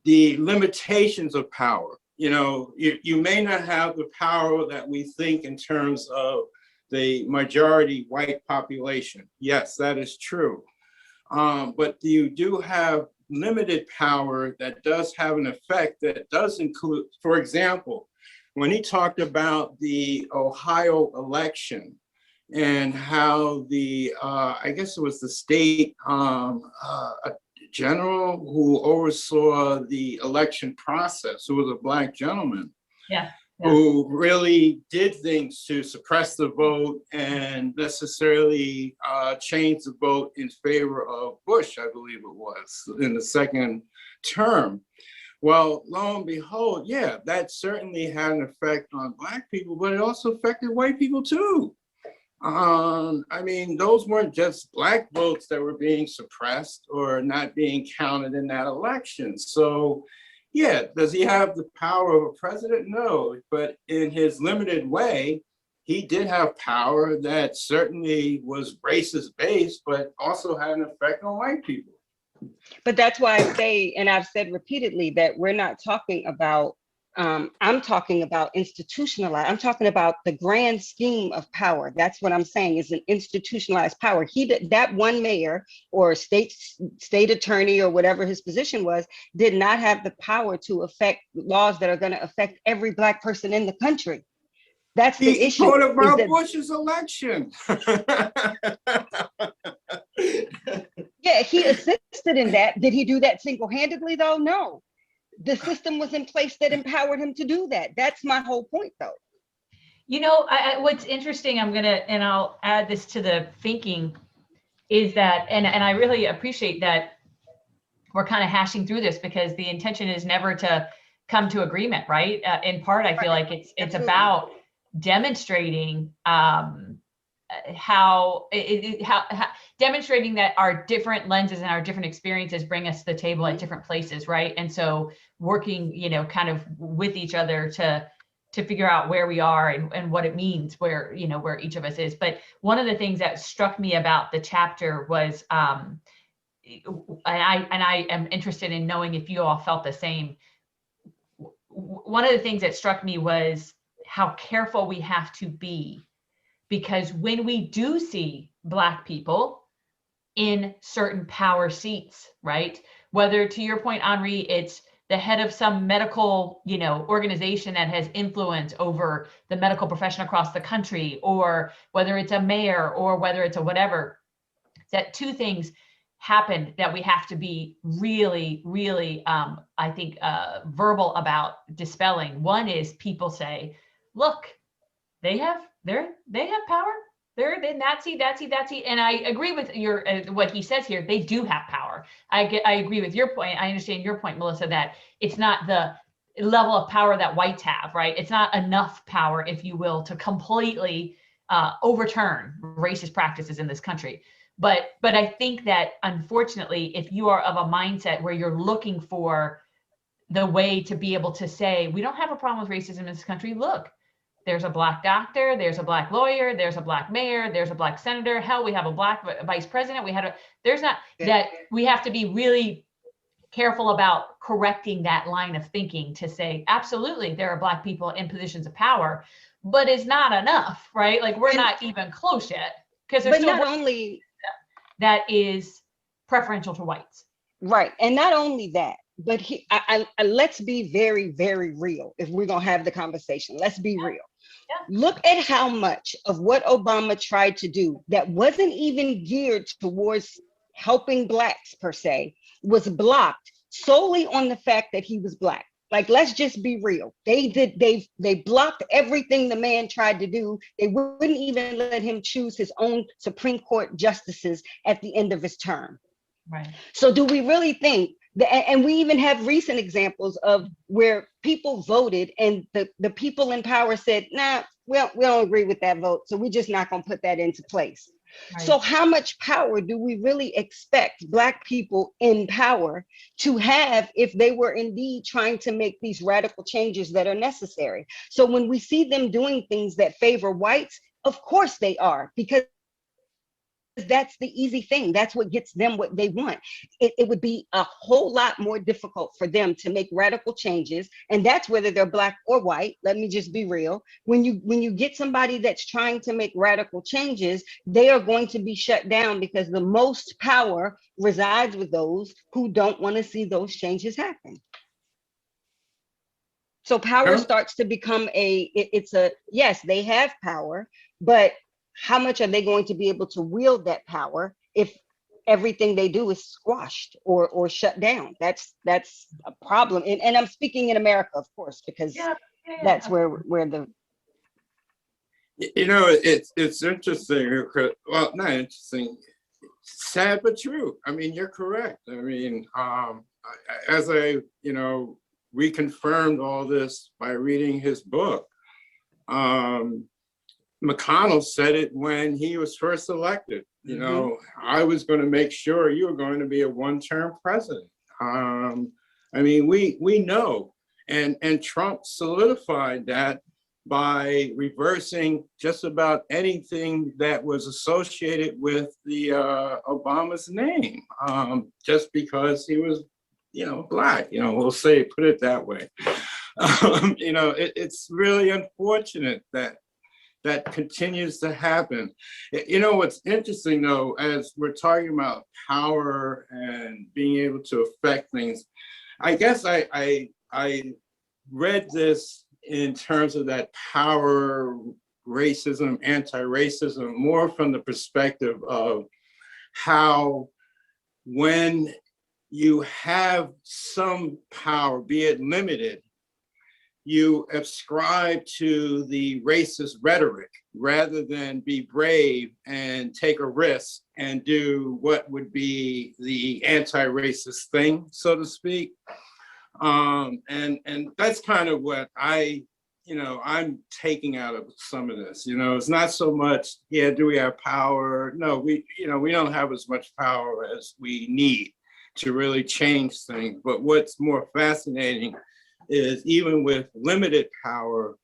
Speaker 2: the limitations of power. You may not have the power that we think in terms of the majority white population. Yes, that is true. But you do have limited power that does have an effect that does include, for example, when he talked about the Ohio election and how I guess it was the state general who oversaw the election process, who was a Black gentleman, who really did things to suppress the vote and necessarily change the vote in favor of Bush, I believe it was, in the second term. Well, lo and behold, that certainly had an effect on Black people, but it also affected white people too. Those weren't just Black votes that were being suppressed or not being counted in that election. So, does he have the power of a president? No, but in his limited way, he did have power that certainly was racist based, but also had an effect on white people.
Speaker 4: But that's why I say, and I've said repeatedly, that we're not talking about, I'm talking about institutionalized. I'm talking about the grand scheme of power. That's what I'm saying is an institutionalized power. That one mayor or state attorney or whatever his position was, did not have the power to affect laws that are going to affect every Black person in the country. That's the issue.
Speaker 2: What about Bush's election?
Speaker 4: Yeah, he assisted in that. Did he do that single-handedly though? No. The system was in place that empowered him to do that. That's my whole point though.
Speaker 1: What's interesting, I'll add this to the thinking, is that, and I really appreciate that we're kind of hashing through this, because the intention is never to come to agreement, right? In part, I feel like it's about demonstrating how demonstrating that our different lenses and our different experiences bring us to the table at different places, right? And so working, kind of with each other to figure out where we are and what it means, where each of us is. But one of the things that struck me about the chapter was, and I am interested in knowing if you all felt the same. One of the things that struck me was how careful we have to be, because when we do see Black people in certain power seats, right? Whether, to your point, Henri, it's the head of some medical, organization that has influence over the medical profession across the country, or whether it's a mayor, or whether it's a whatever, that two things happen that we have to be really, really, I think, verbal about dispelling. One is people say, look, they have power. They're that's he. And I agree with what he says here. They do have power. I agree with your point. I understand your point, Melissa, that it's not the level of power that whites have, right? It's not enough power, if you will, to completely overturn racist practices in this country. But I think that, unfortunately, if you are of a mindset where you're looking for the way to be able to say, we don't have a problem with racism in this country, look, there's a Black doctor, there's a Black lawyer, there's a Black mayor, there's a Black senator, hell, we have a Black vice president, that we have to be really careful about correcting that line of thinking to say, absolutely, there are Black people in positions of power, but it's not enough, right? Like, we're not even close yet, because there's still
Speaker 4: not only
Speaker 1: that is preferential to whites.
Speaker 4: Right, and not only that, but let's be very, very real. If we're gonna have the conversation, let's be real. Yeah. Look at how much of what Obama tried to do that wasn't even geared towards helping Blacks per se, was blocked solely on the fact that he was Black. Like, let's just be real. They blocked everything the man tried to do. They wouldn't even let him choose his own Supreme Court justices at the end of his term.
Speaker 1: Right.
Speaker 4: So do we really think that, and we even have recent examples of where people voted and the people in power said, nah, we don't agree with that vote, so we're just not going to put that into place.
Speaker 1: Right.
Speaker 4: So how much power do we really expect Black people in power to have if they were indeed trying to make these radical changes that are necessary? So when we see them doing things that favor whites, of course they are, because that's the easy thing. That's what gets them what they want. It would be a whole lot more difficult for them to make radical changes. And that's whether they're Black or white. Let me just be real. When you get somebody that's trying to make radical changes, they are going to be shut down because the most power resides with those who don't want to see those changes happen. So power starts to become yes, they have power, but how much are they going to be able to wield that power if everything they do is squashed or shut down? That's a problem. And I'm speaking in America, of course, because that's where the.
Speaker 2: You know, it's interesting. Well, not interesting, sad but true. I mean, you're correct. I mean, as I reconfirmed all this by reading his book. McConnell said it when he was first elected. You know, I was going to make sure you were going to be a one-term president. I mean, we know, and Trump solidified that by reversing just about anything that was associated with the Obama's name, just because he was, Black. We'll put it that way. It's really unfortunate that continues to happen. What's interesting though, as we're talking about power and being able to affect things, I guess I read this in terms of that power, racism, anti-racism, more from the perspective of how when you have some power, be it limited, you ascribe to the racist rhetoric rather than be brave and take a risk and do what would be the anti-racist thing, so to speak. And that's kind of what I'm taking out of some of this. It's not so much, do we have power? No, we don't have as much power as we need to really change things. But what's more fascinating is even with limited power,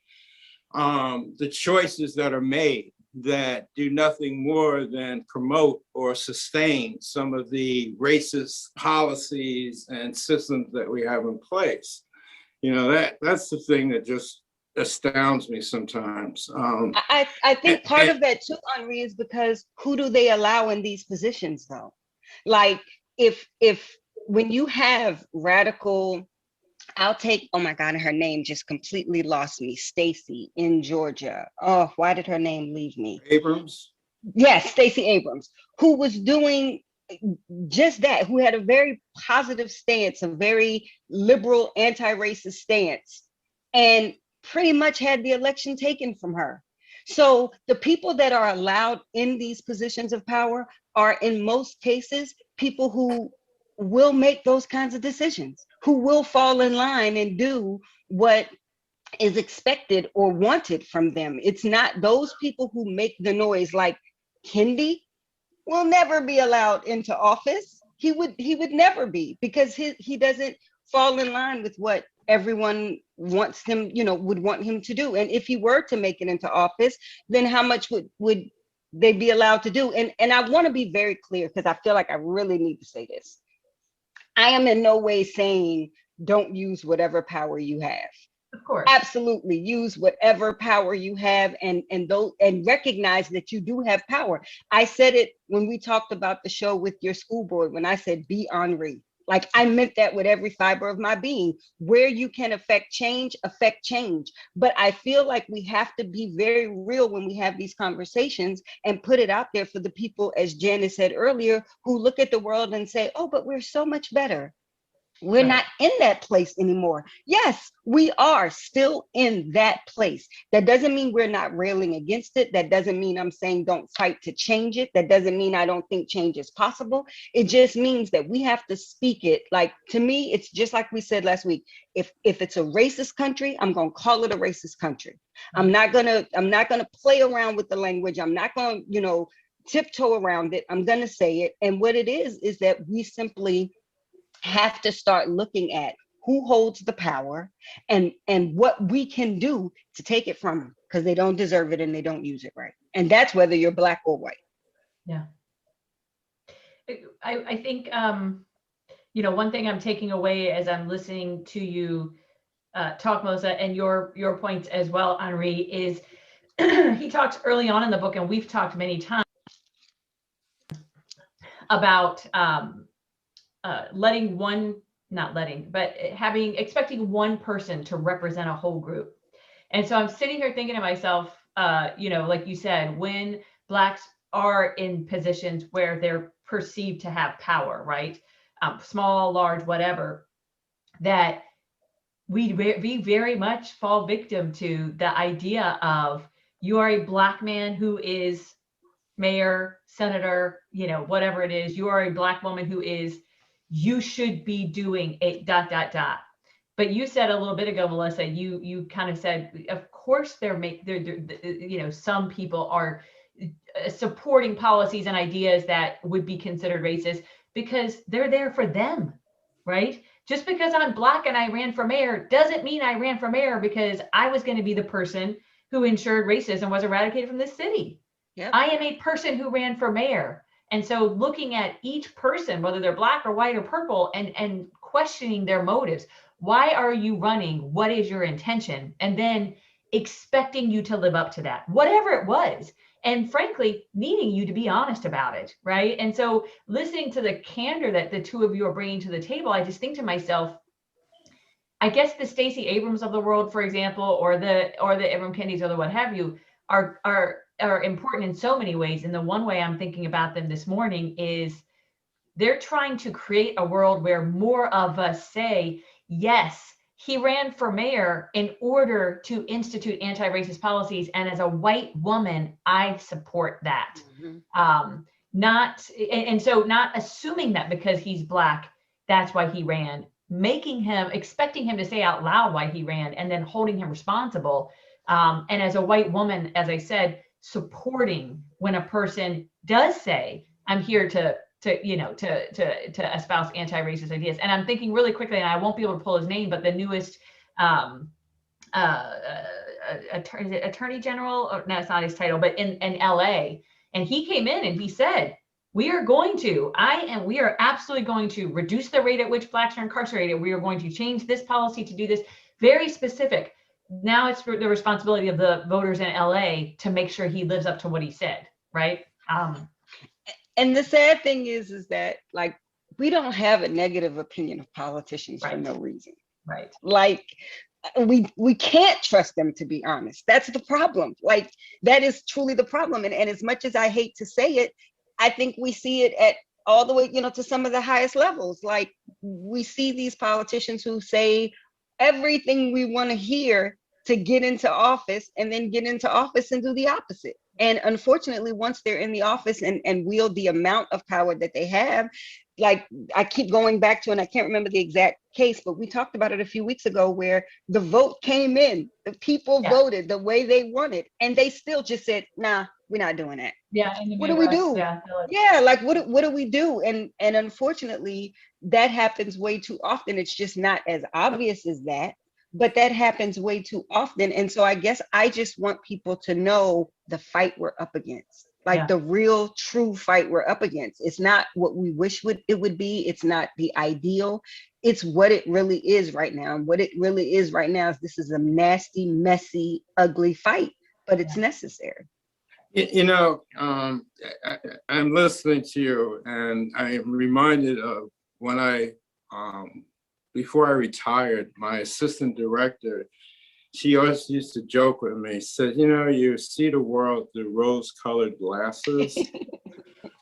Speaker 2: the choices that are made that do nothing more than promote or sustain some of the racist policies and systems that we have in place. That's the thing that just astounds me sometimes.
Speaker 4: I think part of that too, Henri, is because who do they allow in these positions though? Like if when you have radical, I'll take, oh my God, her name just completely lost me. Stacey in Georgia. Oh, why did her name leave me?
Speaker 2: Abrams?
Speaker 4: Yes, Stacey Abrams, who was doing just that, who had a very positive stance, a very liberal, anti-racist stance, and pretty much had the election taken from her. So the people that are allowed in these positions of power are in most cases people who will make those kinds of decisions, who will fall in line and do what is expected or wanted from them. It's not those people who make the noise, like Kendi will never be allowed into office. He would never be, because he doesn't fall in line with what everyone wants him, would want him to do. And if he were to make it into office, then how much would they be allowed to do? And I want to be very clear, because I feel like I really need to say this. I am in no way saying don't use whatever power you have.
Speaker 1: Of course.
Speaker 4: Absolutely use whatever power you have and recognize that you do have power. I said it when we talked about the show with your school board, when I said be Henri. Like, I meant that with every fiber of my being. Where you can affect change. But I feel like we have to be very real when we have these conversations and put it out there for the people, as Janice said earlier, who look at the world and say, oh, but we're so much better. We're not in that place anymore. Yes, we are still in that place. That doesn't mean we're not railing against it. That doesn't mean I'm saying don't fight to change it. That doesn't mean I don't think change is possible. It just means that we have to speak it. Like, to me, it's just like we said last week. If it's a racist country, I'm going to call it a racist country. I'm not going to play around with the language. I'm not going to, tiptoe around it. I'm going to say it. And what it is that we simply have to start looking at who holds the power and what we can do to take it from them, because they don't deserve it and they don't use it right. And that's whether you're Black or white.
Speaker 1: Yeah. I think, one thing I'm taking away as I'm listening to you talk, Melissa, and your points as well, Henri, is he talks early on in the book, and we've talked many times about expecting one person to represent a whole group. And so I'm sitting here thinking to myself, like you said, when Blacks are in positions where they're perceived to have power, right? Small, large, whatever, that we very much fall victim to the idea of, you are a Black man who is mayor, senator, whatever it is, you are a Black woman who is, you should be doing a ... But you said a little bit ago, Melissa, you kind of said, of course they're some people are supporting policies and ideas that would be considered racist because they're there for them, right? Just because I'm Black and I ran for mayor doesn't mean I ran for mayor because I was going to be the person who ensured racism was eradicated from this city. Yep. I am a person who ran for mayor. And so looking at each person, whether they're Black or white or purple, and questioning their motives. Why are you running? What is your intention? And then expecting you to live up to that, whatever it was. And frankly, needing you to be honest about it, right? And so listening to the candor that the two of you are bringing to the table, I just think to myself, I guess the Stacey Abrams of the world, for example, or the Ibram Kendis or the what have you, are important in so many ways. And the one way I'm thinking about them this morning is they're trying to create a world where more of us say, yes, he ran for mayor in order to institute anti-racist policies. And as a white woman, I support that. Mm-hmm. Not assuming that because he's Black, that's why he ran, expecting him to say out loud why he ran, and then holding him responsible. And as a white woman, as I said, supporting when a person does say, I'm here to espouse anti-racist ideas. And I'm thinking really quickly, and I won't be able to pull his name, but the newest attorney general, or no, it's not his title, but in LA, and he came in and he said, we are absolutely going to reduce the rate at which Blacks are incarcerated. We are going to change this policy to do this. Very specific. Now it's the responsibility of the voters in LA to make sure he lives up to what he said, right?
Speaker 4: And the sad thing is that, like, we don't have a negative opinion of politicians for no reason.
Speaker 1: Right.
Speaker 4: Like, we can't trust them, to be honest. That's the problem. Like, that is truly the problem. And as much as I hate to say it, I think we see it at all the way, to some of the highest levels. Like, we see these politicians who say everything we want to hear to get into office, and then get into office and do the opposite. And unfortunately, once they're in the office and wield the amount of power that they have, like, I keep going back to, and I can't remember the exact case, but we talked about it a few weeks ago, where the vote came in, the people voted the way they wanted, and they still just said, nah, we're not doing that.
Speaker 1: Yeah.
Speaker 4: What do we do? Yeah, like, what do we do? And unfortunately, that happens way too often. It's just not as obvious as that, but that happens way too often. And so I guess I just want people to know the fight we're up against, like the real true fight we're up against. It's not what we wish it would be. It's not the ideal. It's what it really is right now. And what it really is right now is this is a nasty, messy, ugly fight, but it's necessary.
Speaker 2: I'm listening to you, and I am reminded of when before I retired, my assistant director, she always used to joke with me, said, you see the world through rose-colored glasses.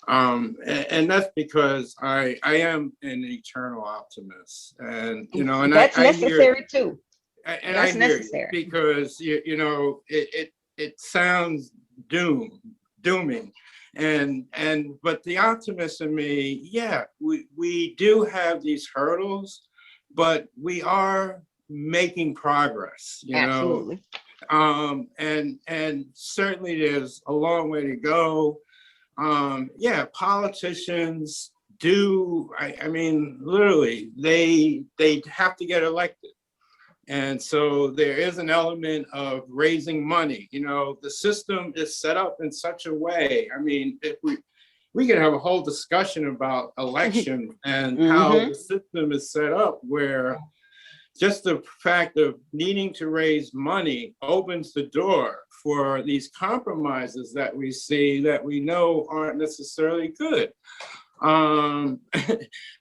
Speaker 2: And that's because I am an eternal optimist. And, and
Speaker 4: that's necessary too.
Speaker 2: And that's necessary because, it sounds dooming. But the optimist in me, we do have these hurdles, but we are making progress,
Speaker 4: Absolutely.
Speaker 2: And certainly there's a long way to go, Yeah, politicians do, I mean, literally, they have to get elected. And so there is an element of raising money. You know, the system is set up in such a way. I mean, if we can have a whole discussion about election and how the system is set up, where just the fact of needing to raise money opens the door for these compromises that we see that we know aren't necessarily good.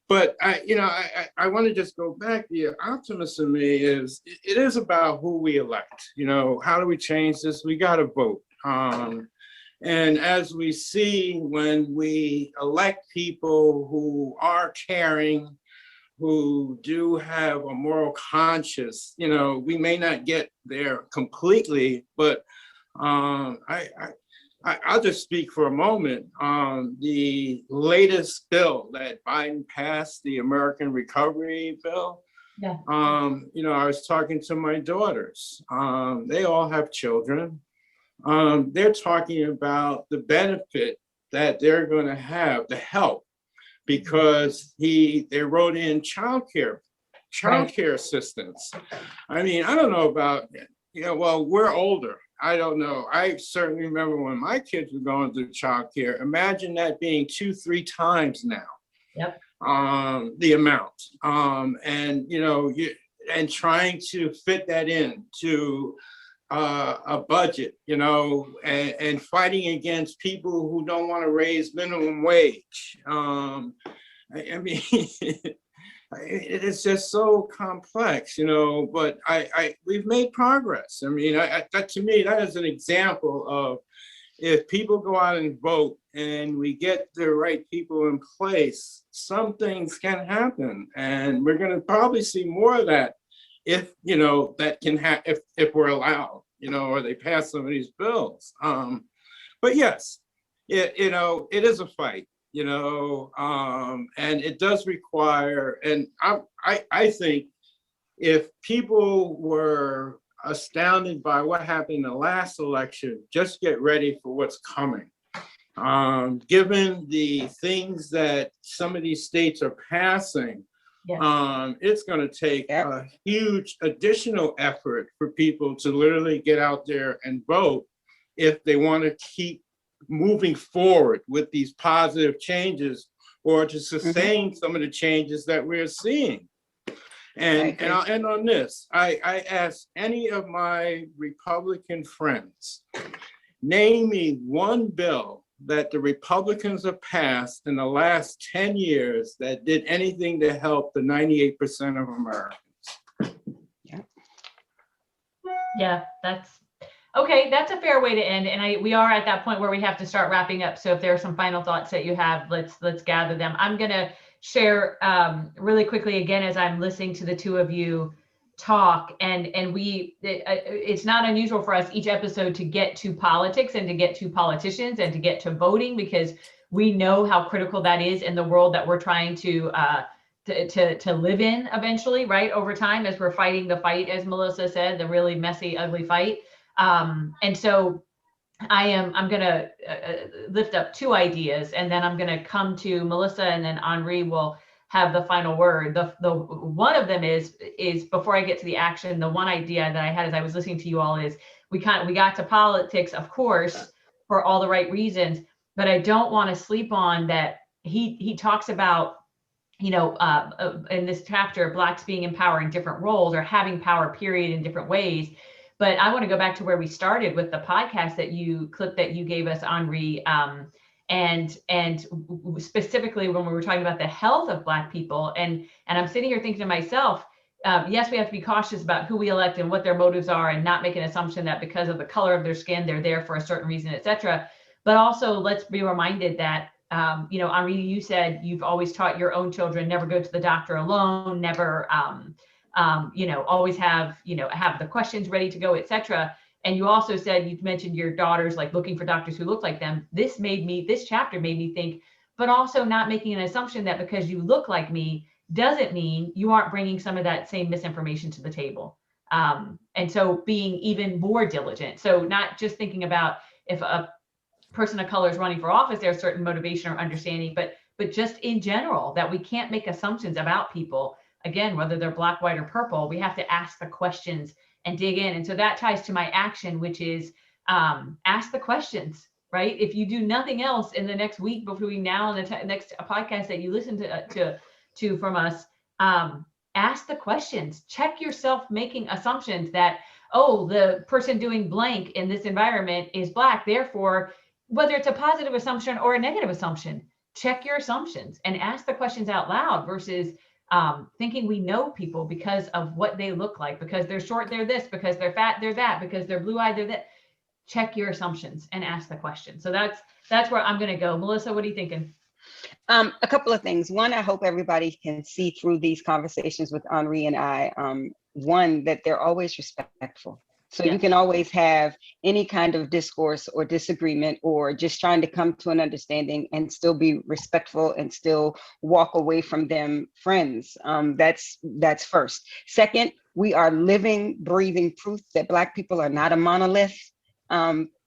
Speaker 2: But I want to just go back. The optimist in me is it is about who we elect. You know, how do we change this? We got to vote. And as we see, when we elect people who are caring, who do have a moral conscience, you know, we may not get there completely, but I'll just speak for a moment on the latest bill that Biden passed, the American Recovery Bill.
Speaker 1: Yeah.
Speaker 2: You know, I was talking to my daughters. They all have children. They're talking about the benefit that they're going to have, the help, because they wrote in childcare assistance. I mean, I don't know about, you know, well, we're older. I don't know. I certainly remember when my kids were going through childcare. Imagine that being 2-3 times now.
Speaker 1: Yep.
Speaker 2: The amount, and you know, and trying to fit that into a budget, you know, and fighting against people who don't want to raise minimum wage. I mean, it is just so complex, you know, but we've made progress. I mean, that to me, that is an example of, if people go out and vote and we get the right people in place, some things can happen. And we're going to probably see more of that if, you know, that can happen, if we're allowed, you know, or they pass some of these bills. But yes, you know, it is a fight. You know, and it does require, and I think if people were astounded by what happened in the last election, just get ready for what's coming. Given the things that some of these states are passing, it's going to take a huge additional effort for people to literally get out there and vote if they want to keep moving forward with these positive changes, or to sustain some of the changes that we're seeing. And I'll end on this. I asked any of my Republican friends, name me one bill that the Republicans have passed in the last 10 years that did anything to help the 98% of Americans.
Speaker 1: Yeah, that's okay. That's a fair way to end. And we are at that point where we have to start wrapping up. So if there are some final thoughts that you have, let's gather them. I'm going to share really quickly again, as I'm listening to the two of you talk, and it's not unusual for us each episode to get to politics and to get to politicians and to get to voting, because we know how critical that is in the world that we're trying to live in eventually, right? Over time, as we're fighting the fight, as Melissa said, the really messy, ugly fight. And so I'm going to lift up two ideas, and then I'm going to come to Melissa, and then Henri will have the final word. The one of them is before I get to the action, the one idea that I had as I was listening to you all is we got to politics, of course, for all the right reasons, but I don't want to sleep on that. He talks about, you know, in this chapter, Blacks being empowered in different roles, or having power, period, in different ways. But I want to go back to where we started with the podcast that you gave us, Henri, and specifically when we were talking about the health of Black people. And I'm sitting here thinking to myself, yes, we have to be cautious about who we elect and what their motives are, and not make an assumption that because of the color of their skin, they're there for a certain reason, et cetera. But also, let's be reminded that, you know, Henri, you said you've always taught your own children, never go to the doctor alone, never, you know, always have the questions ready to go, et cetera. And you also said, you mentioned your daughters like looking for doctors who look like them. This chapter made me think, but also not making an assumption that because you look like me doesn't mean you aren't bringing some of that same misinformation to the table. And so being even more diligent. So not just thinking about if a person of color is running for office, there's certain motivation or understanding, but just in general, that we can't make assumptions about people. Again, whether they're black, white, or purple, we have to ask the questions and dig in. And so that ties to my action, which is ask the questions, right? If you do nothing else in the next week between now and the next podcast that you listen to from us, ask the questions. Check yourself making assumptions that, oh, the person doing blank in this environment is black, therefore, whether it's a positive assumption or a negative assumption, check your assumptions and ask the questions out loud versus thinking we know people because of what they look like, because they're short, they're this, because they're fat, they're that, because they're blue-eyed, they're that. Check your assumptions and ask the question. So that's where I'm going to go. Melissa, what are you thinking?
Speaker 4: A couple of things. One, I hope everybody can see through these conversations with Henri and I, one, that they're always respectful. So you can always have any kind of discourse or disagreement or just trying to come to an understanding and still be respectful and still walk away from them friends. That's first. Second, we are living, breathing proof that Black people are not a monolith,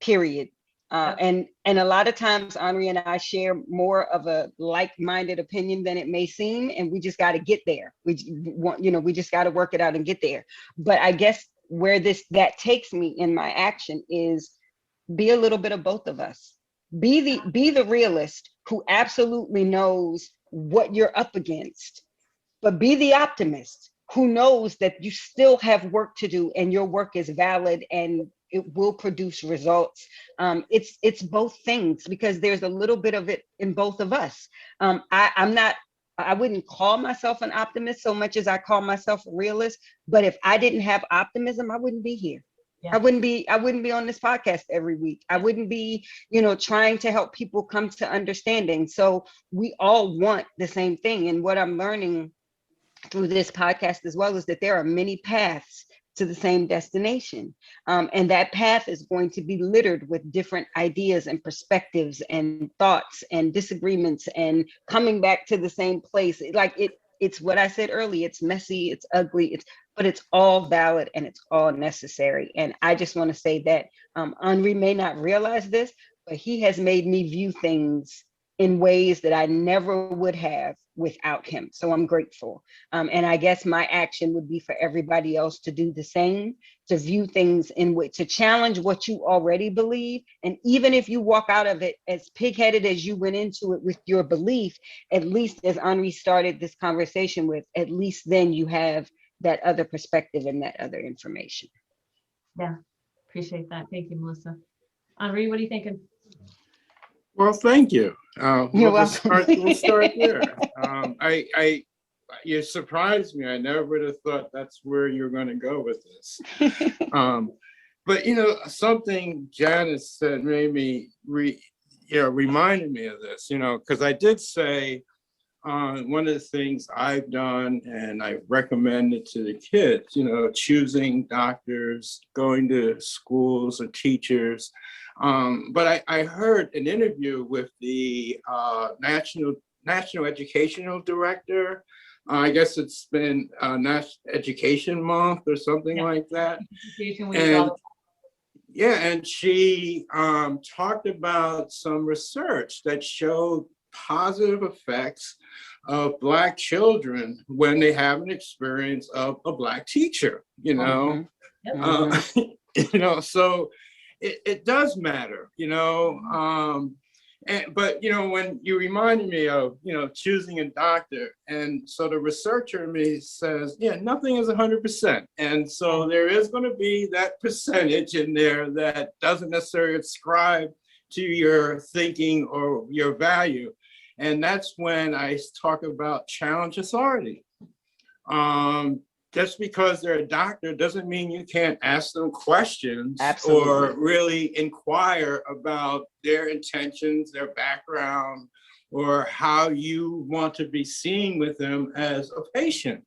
Speaker 4: period. And a lot of times Henri and I share more of a like-minded opinion than it may seem, and we just got to get there. We just got to work it out and get there. But I guess where that takes me in my action is be a little bit of both of us. Be the realist who absolutely knows what you're up against, but be the optimist who knows that you still have work to do and your work is valid and it will produce results. It's both things, because there's a little bit of it in both of us. I wouldn't call myself an optimist so much as I call myself a realist. But if I didn't have optimism, I wouldn't be here. Yeah. I wouldn't be on this podcast every week. I wouldn't be, trying to help people come to understanding. So we all want the same thing. And what I'm learning through this podcast as well is that there are many paths to the same destination. And that path is going to be littered with different ideas and perspectives and thoughts and disagreements and coming back to the same place. It's what I said earlier, it's messy, it's ugly, but it's all valid and it's all necessary. And I just want to say that Henri may not realize this, but he has made me view things in ways that I never would have without him. So I'm grateful. And I guess my action would be for everybody else to do the same, to view things to challenge what you already believe. And even if you walk out of it as pigheaded as you went into it with your belief, at least as Henri started this conversation with, at least then you have that other perspective and that other information.
Speaker 1: Yeah, appreciate that. Thank you, Melissa. Henri, what are you thinking?
Speaker 2: Well, thank you.
Speaker 4: We'll
Speaker 2: start there. You surprised me. I never would have thought that's where you're going to go with this. But something Janice said made me reminded me of this. Because I did say one of the things I've done and I recommended to the kids, choosing doctors, going to schools or teachers. But I heard an interview with the National Educational Director. I guess it's been National Education Month or something like that. And she talked about some research that showed positive effects of Black children when they have an experience of a Black teacher. So it does matter, but when you reminded me of, choosing a doctor, and so the researcher in me says, nothing is 100%. And so there is going to be that percentage in there that doesn't necessarily ascribe to your thinking or your value. And that's when I talk about challenge authority. Just because they're a doctor doesn't mean you can't ask them questions. Absolutely. Or really inquire about their intentions, their background, or how you want to be seen with them as a patient.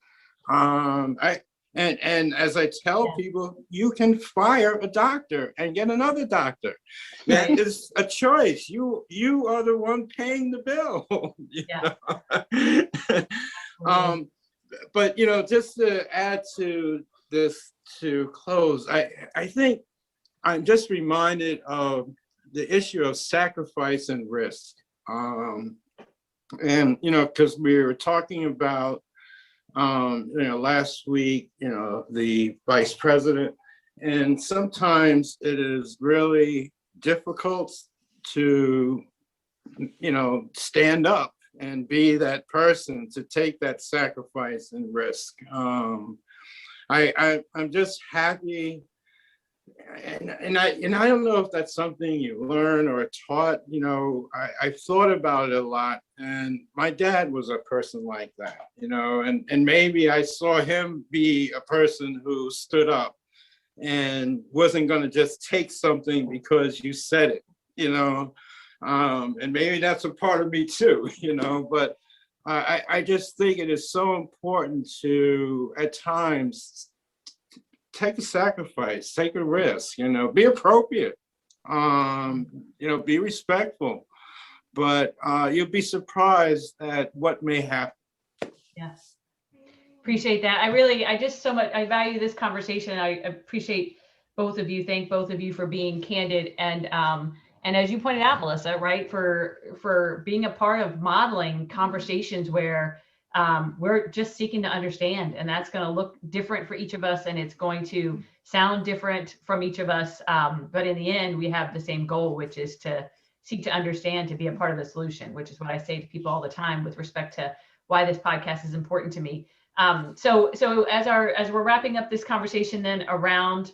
Speaker 2: And as I tell people, you can fire a doctor and get another doctor. That is a choice. You are the one paying the bill. But just to add to this, to close, I think I'm just reminded of the issue of sacrifice and risk. And, because we were talking about, last week, the vice president, and sometimes it is really difficult to, stand up and be that person to take that sacrifice and risk. I'm just happy. And I don't know if that's something you learn or taught. I thought about it a lot, and my dad was a person like that, and maybe I saw him be a person who stood up and wasn't going to just take something because you said it, and maybe that's a part of me too, but I just think it is so important to, at times, take a sacrifice, take a risk, be appropriate, be respectful, but you'll be surprised at what may happen.
Speaker 1: Yes. Appreciate that. I value this conversation. I appreciate both of you. Thank both of you for being candid. And as you pointed out, Melissa, right, for being a part of modeling conversations where we're just seeking to understand, and that's going to look different for each of us, and it's going to sound different from each of us. But in the end, we have the same goal, which is to seek to understand, to be a part of the solution, which is what I say to people all the time with respect to why this podcast is important to me. So as we're wrapping up this conversation then around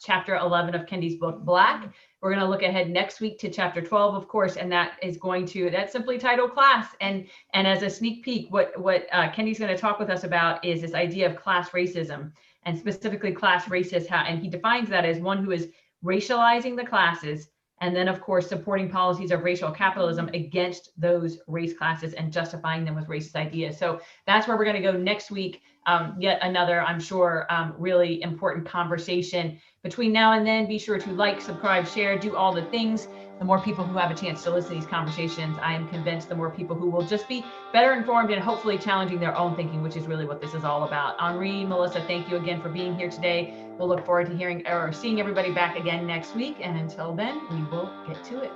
Speaker 1: chapter 11 of Kendi's book, Black, we're going to look ahead next week to chapter 12, of course, and that's simply titled Class. And as a sneak peek, what Kendi's going to talk with us about is this idea of class racism, and specifically class racist, and he defines that as one who is racializing the classes, and then, of course, supporting policies of racial capitalism against those race classes and justifying them with racist ideas. So that's where we're going to go next week. Yet another, I'm sure, really important conversation. Between now and then, be sure to like, subscribe, share, do all the things. The more people who have a chance to listen to these conversations, I am convinced the more people who will just be better informed and hopefully challenging their own thinking, which is really what this is all about. Henri, Melissa, thank you again for being here today. We'll look forward to hearing or seeing everybody back again next week. And until then, we will get to it.